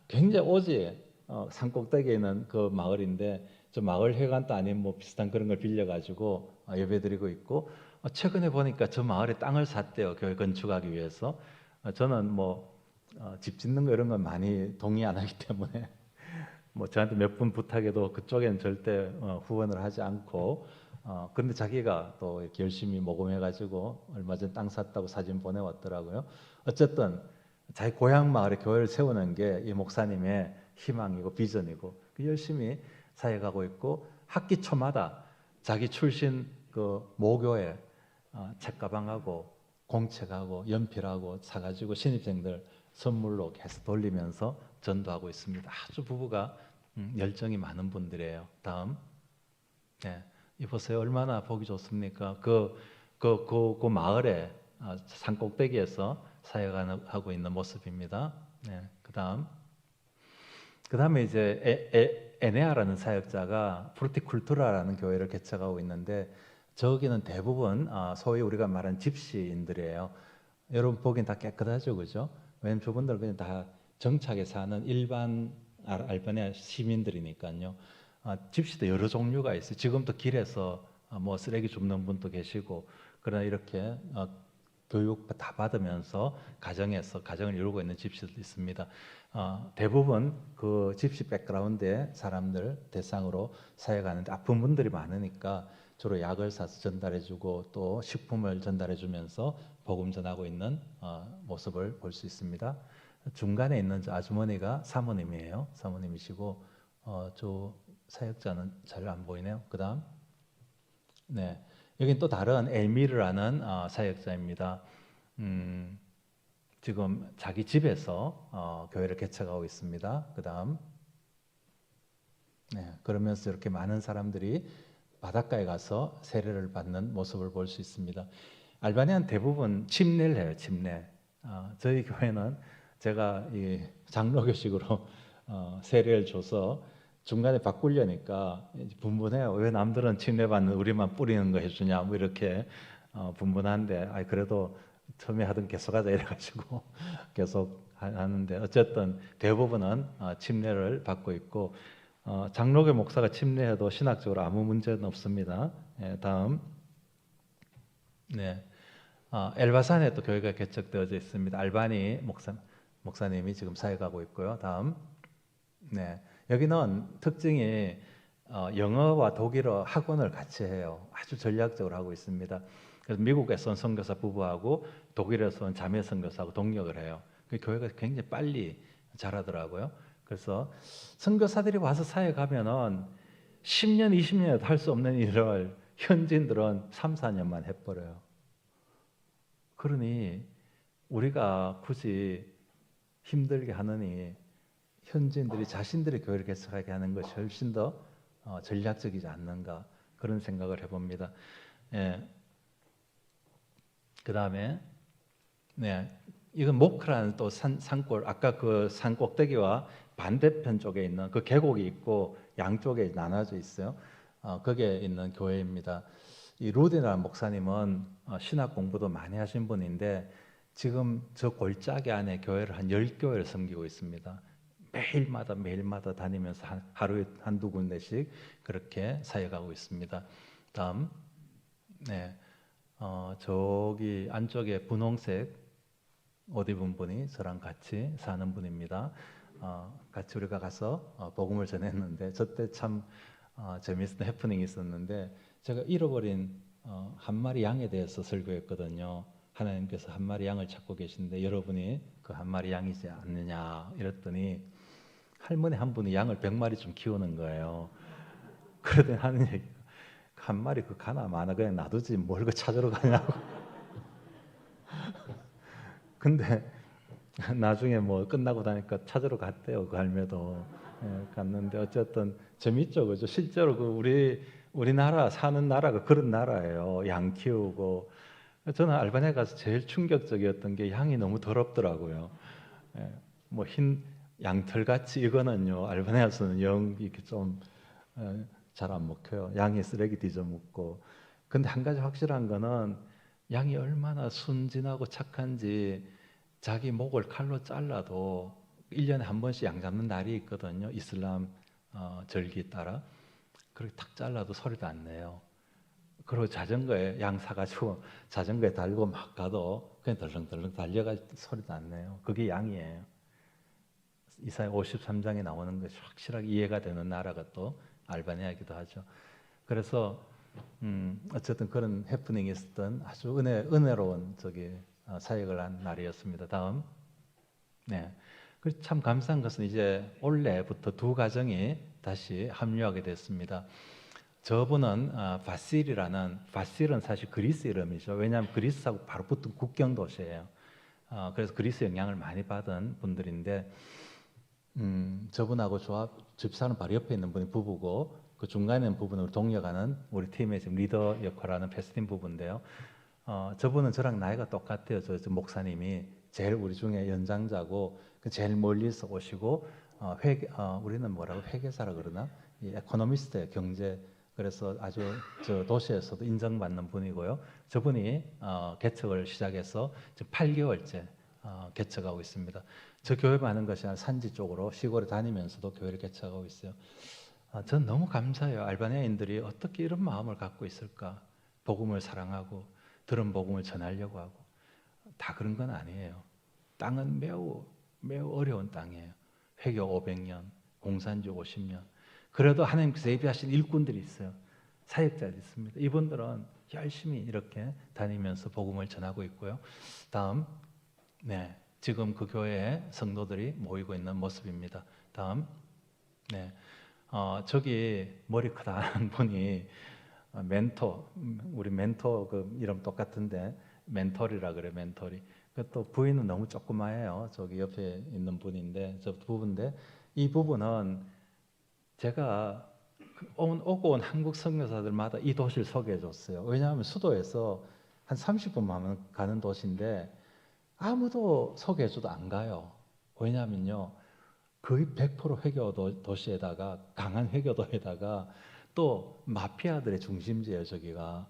굉장히 오지 산꼭대기에 있는 그 마을인데 저 마을 회관도 아닌 뭐 비슷한 그런 걸 빌려가지고 예배드리고 있고 최근에 보니까 저 마을에 땅을 샀대요. 교회 건축하기 위해서. 저는 뭐 집 짓는 거 이런 건 많이 동의 안 하기 때문에 뭐 저한테 몇 분 부탁해도 그쪽에는 절대 후원을 하지 않고 근데 자기가 또 이렇게 열심히 모금해가지고 얼마 전 땅 샀다고 사진 보내왔더라고요. 어쨌든 자기 고향 마을에 교회를 세우는 게 이 목사님의 희망이고 비전이고 열심히 사역하고 있고 학기 초마다 자기 출신 그 모교에 책가방하고 공책하고 연필하고 사가지고 신입생들 선물로 계속 돌리면서 전도하고 있습니다. 아주 부부가 열정이 많은 분들이에요. 다음, 네, 이 보세요. 얼마나 보기 좋습니까? 그 마을에 산 꼭대기에서 사역하고 있는 모습입니다. 네, 그다음에 이제 에네아라는 사역자가 프루티쿨투라라는 교회를 개척하고 있는데 저기는 대부분 소위 우리가 말하는 집시인들이에요. 여러분 보기엔 다 깨끗하죠, 그죠? 왜냐면 저분들 그냥 다 정착에 사는 일반 알바니아 시민들이니까요. 집시도 여러 종류가 있어요. 지금도 길에서 뭐 쓰레기 줍는 분도 계시고 그러나 이렇게 교육 다 받으면서 가정에서 가정을 이루고 있는 집시도 있습니다. 대부분 그 집시 백그라운드의 사람들 대상으로 사역하는데 아픈 분들이 많으니까 주로 약을 사서 전달해주고 또 식품을 전달해주면서 복음 전하고 있는 모습을 볼 수 있습니다. 중간에 있는 저 아주머니가 사모님이에요. 사모님이시고 저 사역자는 잘 안 보이네요. 그다음, 네, 여긴 또 다른 엘미르라는 사역자입니다. 지금 자기 집에서 교회를 개척하고 있습니다. 그다음, 네, 그러면서 이렇게 많은 사람들이 바닷가에 가서 세례를 받는 모습을 볼 수 있습니다. 알바니아는 대부분 침례를 해요. 침례. 저희 교회는 제가 이 장로교식으로 세례를 줘서 중간에 바꾸려니까 분분해요. 왜 남들은 침례 받는 우리만 뿌리는 거 해주냐 뭐 이렇게 분분한데 그래도 처음에 하던 계속하자 이래가지고 계속 하는데 어쨌든 대부분은 침례를 받고 있고 장로교 목사가 침례해도 신학적으로 아무 문제는 없습니다. 다음, 네, 엘바산에 또 교회가 개척되어져 있습니다. 알바니 목사님이 지금 사역하고 있고요. 다음, 네, 여기는 특징이 영어와 독일어 학원을 같이 해요. 아주 전략적으로 하고 있습니다. 그래서 미국에서 온 선교사 부부하고 독일에서 온 자매 선교사하고 동역을 해요. 그 교회가 굉장히 빨리 자라더라고요. 그래서 선교사들이 와서 사역하면은 10년, 20년에도 할 수 없는 일을 현지인들은 3, 4년만 해버려요. 그러니 우리가 굳이 힘들게 하느니 현지인들이 자신들의 교회를 개척하게 하는 것이 훨씬 더 전략적이지 않는가 그런 생각을 해봅니다. 예. 그 다음에 네, 이건 모크라는 또 산골 아까 그 산 꼭대기와 반대편 쪽에 있는 그 계곡이 있고 양쪽에 나눠져 있어요. 거기에 있는 교회입니다. 이 루디라는 목사님은 신학 공부도 많이 하신 분인데 지금 저 골짜기 안에 교회를 한 10교회를 섬기고 있습니다. 매일마다 다니면서 하루에 한두 군데씩 그렇게 사역하고 있습니다. 다음, 네, 저기 안쪽에 분홍색 옷 입은 분이 저랑 같이 사는 분입니다. 같이 우리가 가서 복음을 전했는데 저때 참 재미있는 해프닝이 있었는데 제가 잃어버린 한 마리 양에 대해서 설교했거든요. 하나님께서 한 마리 양을 찾고 계신데 여러분이 그 한 마리 양이지 않느냐 이랬더니 할머니 한 분이 양을 100마리쯤 키우는 거예요. 그러더니 하는 얘기 한 마리 그 가나 마나 그냥 놔두지 뭘 그 찾으러 가냐고. 근데 나중에 뭐 끝나고 나니까 찾으러 갔대요. 그 할매도. 예, 갔는데 어쨌든 재밌죠, 그죠? 실제로 그 우리나라 사는 나라가 그런 나라예요. 양 키우고. 저는 알바니아 가서 제일 충격적이었던 게 양이 너무 더럽더라고요. 예, 뭐 흰 양털 같이 이거는요. 알바니아에서는 영 이렇게 좀 잘 안 먹혀요. 양이 쓰레기 뒤져먹고. 근데 한 가지 확실한 거는 양이 얼마나 순진하고 착한지 자기 목을 칼로 잘라도 1년에 한 번씩 양 잡는 날이 있거든요. 이슬람 절기 따라. 그렇게 탁 잘라도 소리도 안 내요. 그리고 자전거에 양 사가지고 자전거에 달고 막 가도 그냥 덜렁덜렁 달려가지고 소리도 안 내요. 그게 양이에요. 이사야 53장에 나오는 것이 확실하게 이해가 되는 나라가 또 알바니아이기도 하죠. 그래서 어쨌든 그런 해프닝이 있었던 아주 은혜로운 사역을 한 날이었습니다. 다음, 네, 참 감사한 것은 이제 올해부터 두 가정이 다시 합류하게 됐습니다. 저분은 바실은 사실 그리스 이름이죠. 왜냐하면 그리스하고 바로 붙은 국경 도시예요. 그래서 그리스 영향을 많이 받은 분들인데 저분하고 집사는 바로 옆에 있는 분이 부부고 그 중간에 있는 부부는 동역하는 우리 팀의 지금 리더 역할하는 패스팀 부부인데요. 저분은 저랑 나이가 똑같아요. 저 목사님이 제일 우리 중에 연장자고 제일 멀리서 오시고 우리는 뭐라고 회계사라 그러나 이 에코노미스트의 경제 그래서 아주 저 도시에서도 인정받는 분이고요. 저분이 개척을 시작해서 지금 8개월째 개척하고 있습니다. 저 교회 많은 것이 산지 쪽으로 시골에 다니면서도 교회를 개척하고 있어요. 전 너무 감사해요. 알바니아인들이 어떻게 이런 마음을 갖고 있을까? 복음을 사랑하고 들은 복음을 전하려고 하고 다 그런 건 아니에요. 땅은 매우 어려운 땅이에요. 회교 500년, 공산주 50년. 그래도 하나님께서 예비하신 일꾼들이 있어요. 사역자들이 있습니다. 이분들은 열심히 이렇게 다니면서 복음을 전하고 있고요. 다음, 네, 지금 그 교회에 성도들이 모이고 있는 모습입니다. 다음, 네, 저기 머리 크다는 분이 우리 멘토 그 이름 똑같은데 멘토리라 그래 멘토리. 또 부인은 너무 조그마해요. 저기 옆에 있는 분인데 저 부부인데 이 부부는 제가 오고 온 한국 선교사들마다 이 도시를 소개해 줬어요. 왜냐하면 수도에서 한 30분만 가는 도시인데 아무도 소개해줘도 안 가요. 왜냐하면요 거의 100% 회교 도시에다가 강한 회교도에다가 또 마피아들의 중심지예요 저기가.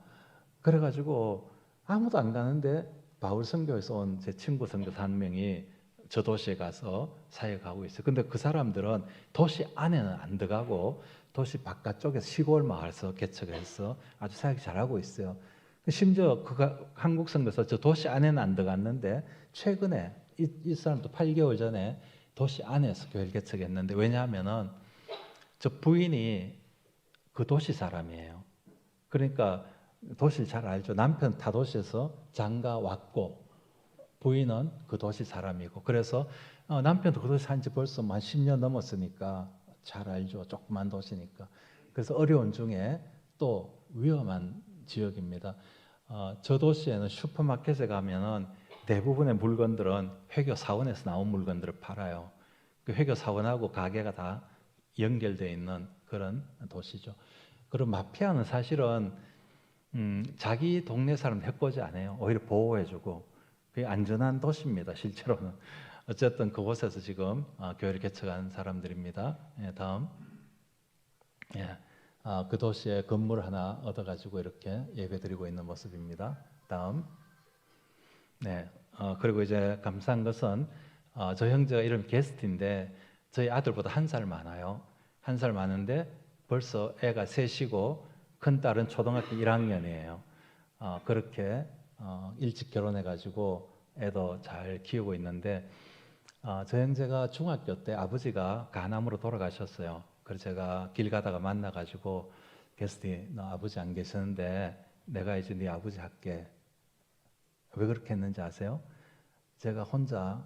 그래가지고 아무도 안 가는데 바울 선교에서 온 제 친구 선교사 한 명이 저 도시에 가서 사역하고 있어요. 근데 그 사람들은 도시 안에는 안 들어가고 도시 바깥쪽에서 시골 마을에서 개척을 해서 아주 사역 잘하고 있어요. 심지어 그가 한국 선교사 저 도시 안에는 안 들어갔는데 최근에 이 사람도 8개월 전에 도시 안에서 교회를 개척했는데 왜냐하면은 저 부인이 그 도시 사람이에요. 그러니까 도시를 잘 알죠. 남편 타 도시에서 장가 왔고 부인은 그 도시 사람이고 그래서 남편도 그 도시 산지 벌써 한 10년 넘었으니까 잘 알죠. 조그만 도시니까. 그래서 어려운 중에 또 위험한 지역입니다. 저 도시에는 슈퍼마켓에 가면은 대부분의 물건들은 회교 사원에서 나온 물건들을 팔아요. 그 회교 사원하고 가게가 다 연결되어 있는 그런 도시죠. 그리고 마피아는 사실은 자기 동네 사람 해코지 안 해요. 오히려 보호해주고 그게 안전한 도시입니다. 실제로는. 어쨌든 그곳에서 지금 교회를 개척한 사람들입니다. 예, 다음. 예, 그 도시에 건물 하나 얻어가지고 이렇게 예배드리고 있는 모습입니다. 다음. 네, 그리고 이제 감사한 것은 저 형제가 이름 게스트인데 저희 아들보다 1살 많아요. 1살 많은데 벌써 애가 셋이고 큰 딸은 초등학교 1학년이에요. 그렇게 일찍 결혼해가지고 애도 잘 키우고 있는데 저 형제가 중학교 때 아버지가 간암으로 돌아가셨어요. 그래서 제가 길 가다가 만나가지고 게스트 너 아버지 안 계시는데 내가 이제 네 아버지 할게. 왜 그렇게 했는지 아세요? 제가 혼자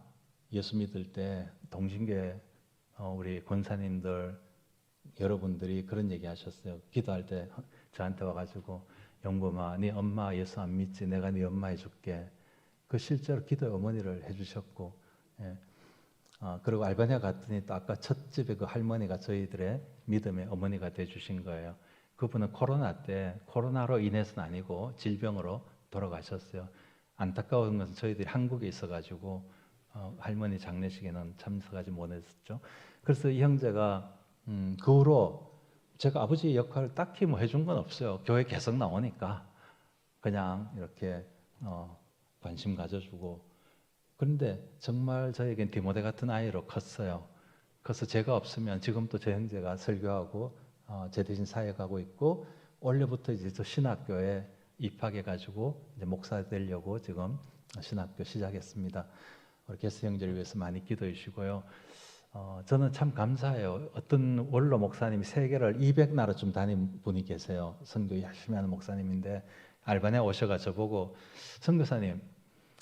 예수 믿을 때 동신교회 우리 권사님들 여러분들이 그런 얘기 하셨어요. 기도할 때 저한테 와가지고 영범아 네 엄마 예수 안 믿지? 내가 네 엄마 해줄게. 그 실제로 기도의 어머니를 해주셨고 예. 그리고 알바니아 갔더니 또 아까 첫 집에 그 할머니가 저희들의 믿음의 어머니가 돼주신 거예요. 그분은 코로나 때 코로나로 인해서는 아니고 질병으로 돌아가셨어요. 안타까운 것은 저희들이 한국에 있어가지고 할머니 장례식에는 참석하지 못했었죠. 그래서 이 형제가 그 후로 제가 아버지 역할을 딱히 뭐 해준 건 없어요. 교회 계속 나오니까 그냥 이렇게 관심 가져주고. 그런데 정말 저에겐 디모데 같은 아이로 컸어요. 그래서 제가 없으면 지금도 제 형제가 설교하고 제 대신 사역하고 있고 올해부터 이제 저 신학교에 입학해가지고 이제 목사 되려고 지금 신학교 시작했습니다. 우리 게스 형제를 위해서 많이 기도해 주시고요. 저는 참 감사해요. 어떤 원로 목사님이 세계를 200나라쯤 다닌 분이 계세요. 선교 열심히 하는 목사님인데 알바니아 오셔가 저보고 선교사님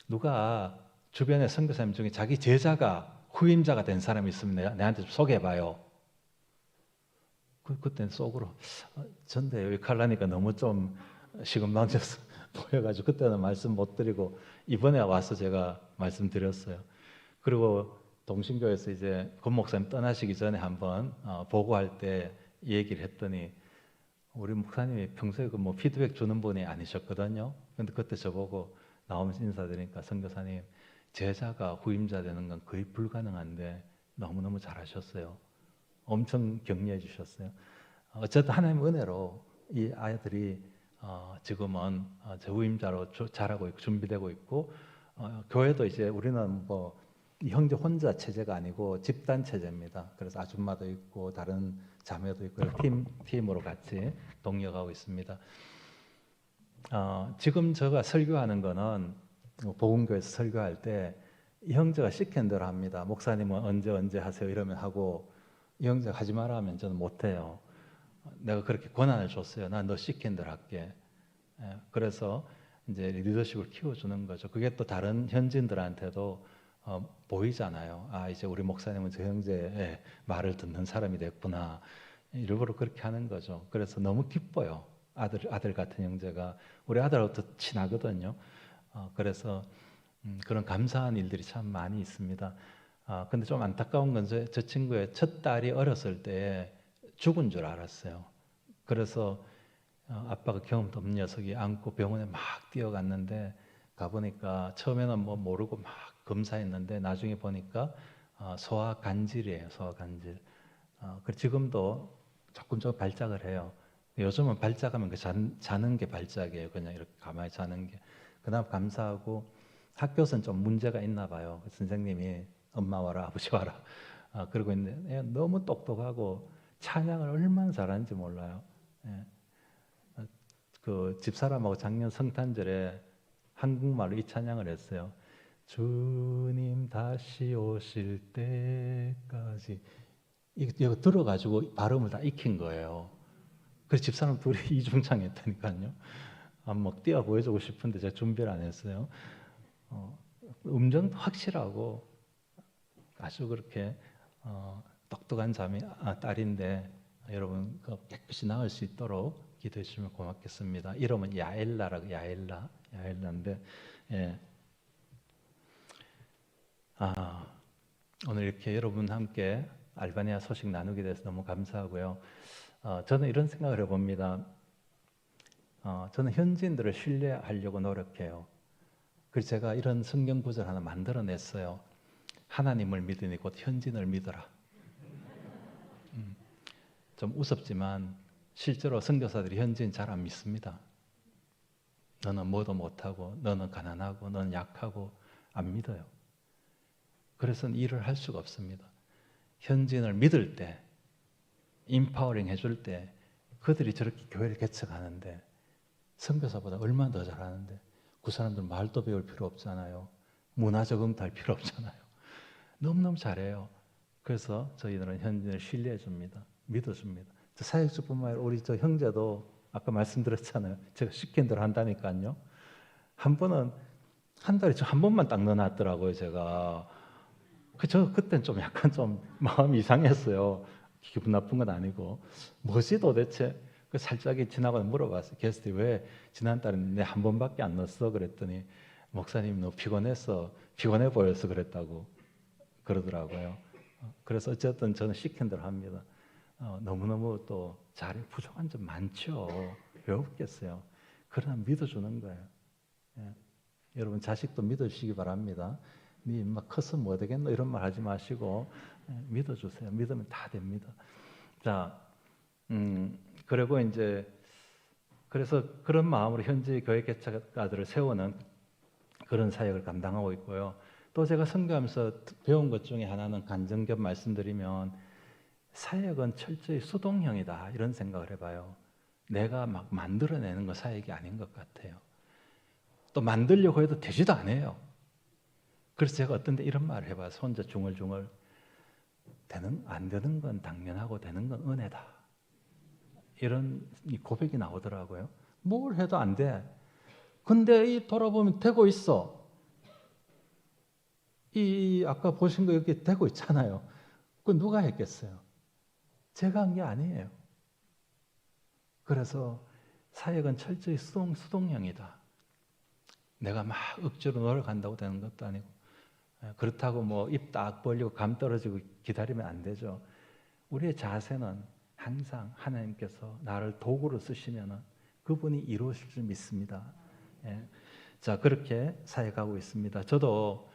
누가 주변에 선교사님 중에 자기 제자가 후임자가 된 사람이 있으면 내한테 좀 소개해봐요. 그때는 속으로 전데 여기 칼라니까 너무 좀 시금방져서 보여가지고 그때는 말씀 못 드리고 이번에 와서 제가 말씀드렸어요. 그리고 동신교에서 이제 권 목사님 떠나시기 전에 한번 보고할 때 얘기를 했더니 우리 목사님이 평소에 그 뭐 피드백 주는 분이 아니셨거든요. 근데 그때 저보고 나오면서 인사드리니까 선교사님 제자가 후임자 되는 건 거의 불가능한데 너무너무 잘하셨어요. 엄청 격려해 주셨어요. 어쨌든 하나님의 은혜로 이 아이들이 지금은 제 후임자로 자라고 있고 준비되고 있고 교회도 이제 우리는 뭐 형제 혼자 체제가 아니고 집단 체제입니다. 그래서 아줌마도 있고 다른 자매도 있고 팀으로 같이 동력하고 있습니다. 지금 제가 설교하는 거는 복음교회에서 설교할 때 이 형제가 시킨 대로 합니다. 목사님은 언제 하세요 이러면 하고 이 형제가 하지 마라 하면 저는 못해요. 내가 그렇게 권한을 줬어요. 난 너 시킨 대로 할게. 그래서 이제 리더십을 키워주는 거죠. 그게 또 다른 현지인들한테도 보이잖아요. 이제 우리 목사님은 저 형제의 말을 듣는 사람이 됐구나. 일부러 그렇게 하는 거죠. 그래서 너무 기뻐요. 아들 같은 형제가 우리 아들하고도 친하거든요. 그래서 그런 감사한 일들이 참 많이 있습니다. 근데 좀 안타까운 건 저 친구의 첫 딸이 어렸을 때 죽은 줄 알았어요. 그래서 아빠가 경험도 없는 녀석이 안고 병원에 막 뛰어갔는데 가보니까 처음에는 뭐 모르고 막 검사했는데 나중에 보니까 소화 간질이에요. 소화 간질. 그리고 지금도 조금 발작을 해요. 요즘은 발작하면 그 자는 게 발작이에요. 그냥 이렇게 가만히 자는 게. 그다음 감사하고 학교에서는 좀 문제가 있나 봐요. 선생님이 엄마 와라 아버지 와라 그러고 있는데 너무 똑똑하고 찬양을 얼마나 잘하는지 몰라요. 그 집사람하고 작년 성탄절에 한국말로 이 찬양을 했어요. 주님 다시 오실 때까지 이거 들어가지고 발음을 다 익힌 거예요. 그래서 집사람 둘이 이중창했다니까요. 막 뛰어 보여주고 싶은데 제가 준비를 안 했어요. 음정도 확실하고 아주 그렇게 똑똑한 딸인데 여러분 깨끗이 나을 수 있도록 기도해 주시면 고맙겠습니다. 이름은 야엘라라고 야엘라인데 오늘 이렇게 여러분 함께 알바니아 소식 나누게 돼서 너무 감사하고요. 저는 이런 생각을 해봅니다. 저는 현지인들을 신뢰하려고 노력해요. 그래서 제가 이런 성경 구절 하나 만들어냈어요. 하나님을 믿으니 곧 현지인을 믿어라. 좀 우습지만 실제로 선교사들이 현지인 잘 안 믿습니다. 너는 뭐도 못하고 너는 가난하고 너는 약하고 안 믿어요. 그래서 일을 할 수가 없습니다. 현지인을 믿을 때, 인파워링 해줄 때 그들이 저렇게 교회를 개척하는데 선교사보다 얼마나 더 잘하는데 그 사람들 말도 배울 필요 없잖아요. 문화 적응도 할 필요 없잖아요. 너무너무 잘해요. 그래서 저희들은 현지인을 신뢰해 줍니다. 믿어 줍니다. 저 사역주뿐만 아니라 우리 저 형제도 아까 말씀드렸잖아요. 제가 시킨 대로 한다니까요. 한 번은 한 달에 저 한 번만 딱 넣어놨더라고요. 제가 그때는 좀 약간 좀 마음이 이상했어요. 기분 나쁜 건 아니고 뭐지 도대체? 그 살짝이 지나가서 물어봤어요. 게스트 왜 지난달에 내 한 번밖에 안 넣었어? 그랬더니 목사님 너 피곤해 보여서 그랬다고 그러더라고요. 그래서 어쨌든 저는 시킨 대로 합니다. 너무너무 또 잘해 부족한 점 많죠. 왜 없겠어요? 그러나 믿어주는 거예요. 예. 여러분 자식도 믿어주시기 바랍니다. 네 막 커서 뭐 되겠노 이런 말 하지 마시고 믿어주세요. 믿으면 다 됩니다. 자, 그리고 이제 그래서 그런 마음으로 현지 교회 개척가들을 세우는 그런 사역을 감당하고 있고요. 또 제가 선교하면서 배운 것 중에 하나는 간증겸 말씀드리면 사역은 철저히 수동형이다 이런 생각을 해봐요. 내가 막 만들어내는 거 사역이 아닌 것 같아요. 또 만들려고 해도 되지도 않아요. 그래서 제가 어떤 데 이런 말을 해봐요. 혼자 중얼중얼 안 되는 건 당연하고 되는 건 은혜다. 이런 고백이 나오더라고요. 뭘 해도 안 돼. 근데 이 돌아보면 되고 있어. 이 아까 보신 거 이렇게 되고 있잖아요. 그건 누가 했겠어요? 제가 한 게 아니에요. 그래서 사역은 철저히 수동형이다. 내가 막 억지로 노력한다고 되는 것도 아니고 그렇다고 뭐 입 딱 벌리고 감 떨어지고 기다리면 안 되죠. 우리의 자세는 항상 하나님께서 나를 도구로 쓰시면 그분이 이루실 줄 믿습니다. 예. 자, 그렇게 사역하고 있습니다. 저도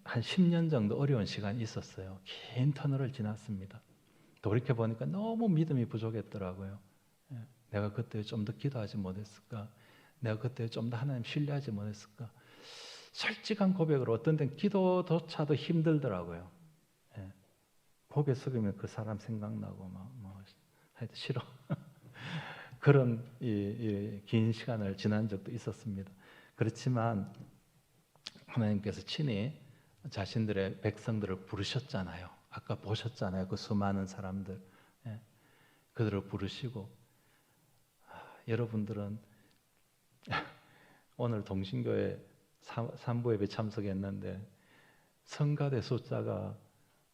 한 10년 정도 어려운 시간이 있었어요. 긴 터널을 지났습니다. 돌이켜보니까 너무 믿음이 부족했더라고요. 예. 내가 그때 좀 더 기도하지 못했을까? 내가 그때 좀 더 하나님 신뢰하지 못했을까? 솔직한 고백으로 어떤 때는 기도조차도 힘들더라고요. 예. 고개 숙이면 그 사람 생각나고 하여튼 싫어. 그런 긴 시간을 지난 적도 있었습니다. 그렇지만 하나님께서 친히 자신들의 백성들을 부르셨잖아요. 아까 보셨잖아요. 그 수많은 사람들. 예. 그들을 부르시고 여러분들은 오늘 동신교회 3부 예배 참석했는데 성가대 숫자가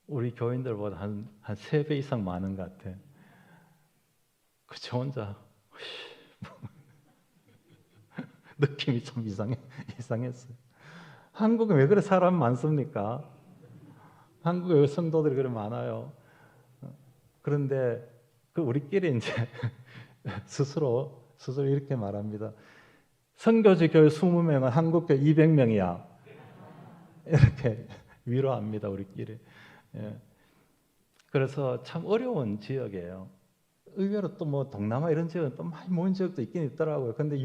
우리 교인들보다 한 3배 이상 많은 것 같아. 저 혼자 느낌이 좀 이상했어요. 한국은 왜 그래 사람 많습니까? 한국에 왜 성도들이 그래 많아요? 그런데 그 우리끼리 이제 스스로 이렇게 말합니다. 선교지 교회 20명은 한국교회 200명이야. 이렇게 위로합니다, 우리끼리. 예. 그래서 참 어려운 지역이에요. 의외로 또 뭐 동남아 이런 지역은 또 많이 모인 지역도 있긴 있더라고요. 근데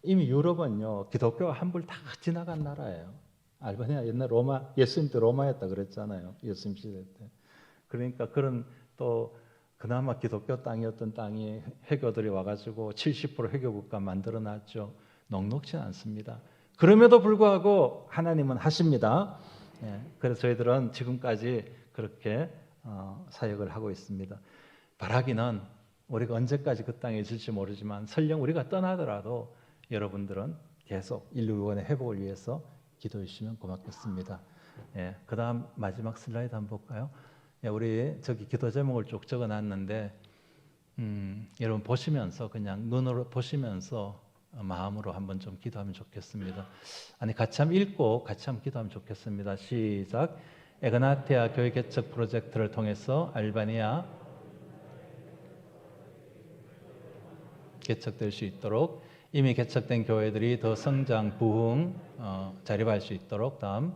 이미 유럽은요, 기독교가 한불 다 지나간 나라예요. 알바니아 옛날 예수님 때 로마였다 그랬잖아요. 예수님 시대 때. 그러니까 그런 또 그나마 기독교 땅이었던 땅이 해교들이 와가지고 70% 해교 국가 만들어놨죠. 넉넉지 않습니다. 그럼에도 불구하고 하나님은 하십니다. 예, 그래서 저희들은 지금까지 그렇게 사역을 하고 있습니다. 바라기는 우리가 언제까지 그 땅에 있을지 모르지만 설령 우리가 떠나더라도 여러분들은 계속 인류 구원의 회복을 위해서 기도해 주시면 고맙겠습니다. 예, 그 다음 마지막 슬라이드 한번 볼까요? 예, 우리 저기 기도 제목을 쭉 적어놨는데 여러분 보시면서 그냥 눈으로 보시면서 마음으로 한번 좀 기도하면 좋겠습니다. 아니 같이 한번 읽고 같이 한번 기도하면 좋겠습니다. 시작. 에그나티아 교회 개척 프로젝트를 통해서 알바니아 개척될 수 있도록 이미 개척된 교회들이 더 성장, 부흥, 자립할 수 있도록 다음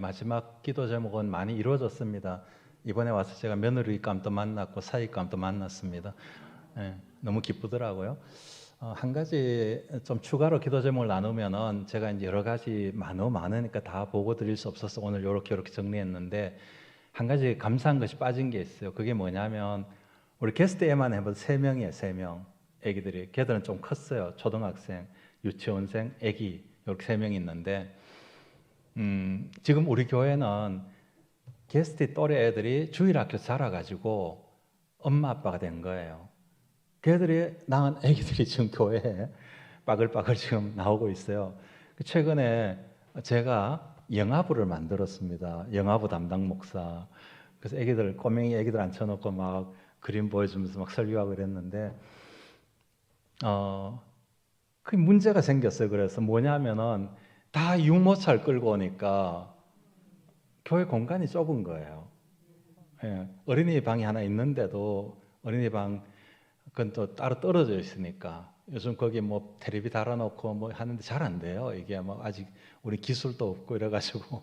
마지막 기도 제목은 많이 이루어졌습니다. 이번에 와서 제가 며느리감도 만났고 사위감도 만났습니다. 너무 기쁘더라고요. 한 가지 좀 추가로 기도 제목을 나누면은 제가 이제 여러 가지 많으니까 다 보고 드릴 수 없어서 오늘 이렇게 정리했는데, 한 가지 감사한 것이 빠진 게 있어요. 그게 뭐냐면 우리 게스트에만 해봐도 3명이에요. 3명 애기들이. 걔들은 좀 컸어요. 초등학생, 유치원생, 애기 이렇게 3명이 있는데, 지금 우리 교회는 게스트 또래 애들이 주일학교 자라가지고 엄마 아빠가 된 거예요. 걔들이 낳은 애기들이 지금 교회에 빠글빠글 지금 나오고 있어요. 최근에 제가 영아부를 만들었습니다. 영아부 담당 목사. 그래서 애기들, 꼬맹이 애기들 앉혀놓고 막 그림 보여주면서 막 설교하고 그랬는데, 그 문제가 생겼어요. 그래서 뭐냐면은 다 유모차를 끌고 오니까 교회 공간이 좁은 거예요. 어린이 방이 하나 있는데도 어린이 방 그건 또 따로 떨어져 있으니까 요즘 거기 뭐 테레비 달아놓고 뭐 하는데 잘 안 돼요. 이게 뭐 아직 우리 기술도 없고 이래가지고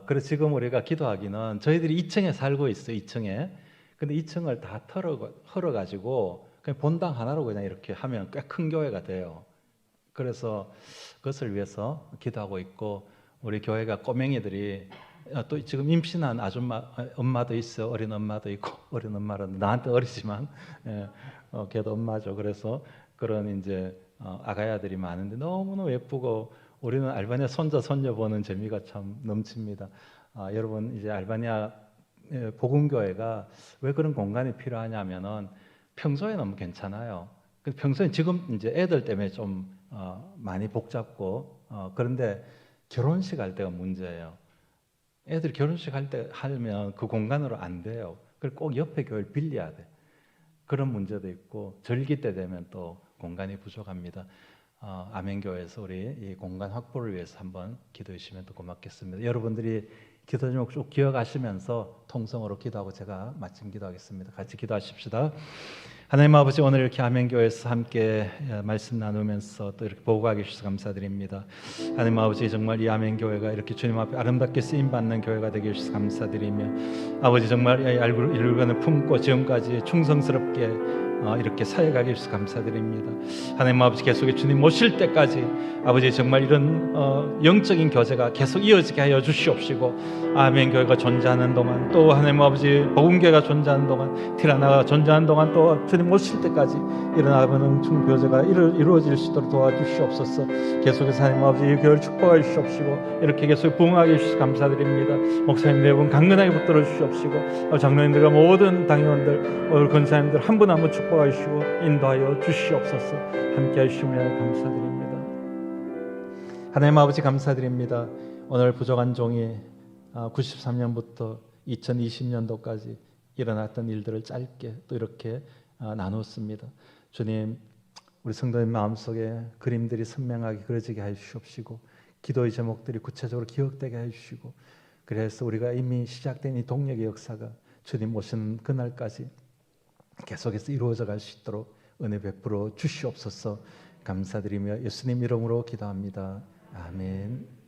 그래서 지금 우리가 기도하기는 저희들이 2층에 살고 있어요. 2층에. 근데 2층을 다 헐어가지고 그냥 본당 하나로 그냥 이렇게 하면 꽤 큰 교회가 돼요. 그래서 그것을 위해서 기도하고 있고, 우리 교회가 꼬맹이들이 또 지금 임신한 아줌마 엄마도 있어. 어린 엄마도 있고, 어린 엄마는 나한테 어리지만 걔도 엄마죠. 그래서 그런 이제 아가야들이 많은데 너무너무 예쁘고, 우리는 알바니아 손자 손녀 보는 재미가 참 넘칩니다. 여러분, 이제 알바니아 복음교회가 왜 그런 공간이 필요하냐면은 평소에 너무 괜찮아요. 평소에 지금 이제 애들 때문에 좀 많이 복잡고, 그런데 결혼식 할 때가 문제예요. 애들 결혼식 할 때 하면 그 공간으로 안 돼요. 그래서 꼭 옆에 교회를 빌려야 돼. 그런 문제도 있고, 절기 때 되면 또 공간이 부족합니다. 아멘교회에서 우리 이 공간 확보를 위해서 한번 기도해 주시면 더 고맙겠습니다. 여러분들이 기도 제목 쭉 기억하시면서 통성으로 기도하고 제가 마침 기도하겠습니다. 같이 기도하십시다. 하나님 아버지, 오늘 이렇게 아멘교회에서 함께 말씀 나누면서 또 이렇게 보고하게 주셔서 감사드립니다. 하나님 아버지, 정말 이 아멘교회가 이렇게 주님 앞에 아름답게 쓰임받는 교회가 되게 해주셔서 감사드리며, 아버지 정말 이 일관을 품고 지금까지 충성스럽게 이렇게 사역하게 해주셔서 감사드립니다. 하나님 아버지, 계속해 주님 오실 때까지 아버지 정말 이런 영적인 교제가 계속 이어지게 하여 주시옵시고, 아멘교회가 존재하는 동안, 또 하나님 아버지 복음교회가 존재하는 동안, 티라나가 존재하는 동안, 또 주님 오실 때까지 일어나는 교제가 이루어질 수 있도록 도와주시옵소서. 계속해서 하나님 아버지 이 교회를 축복하여 주시옵시고, 이렇게 계속 부흥하게 해주셔서 감사드립니다. 목사님 네 분 강건하게 붙들어 주시옵시고, 장로님들과 모든 당회원들, 오늘 권사님들 한 분 한 분 축복하여 주시고 인도하여 주시옵소서. 함께 하시면 감사드립니다. 하나님 아버지 감사드립니다. 오늘 부족한 종이 93년부터 2020년도까지 일어났던 일들을 짧게 또 이렇게 나눴습니다. 주님, 우리 성도님 마음속에 그림들이 선명하게 그려지게 해 주시옵시고, 기도의 제목들이 구체적으로 기억되게 해 주시고, 그래서 우리가 이미 시작된 이 동력의 역사가 주님 오시는 그날까지 계속해서 이루어져 갈 수 있도록 은혜 베풀어 주시옵소서. 감사드리며 예수님 이름으로 기도합니다. 아멘.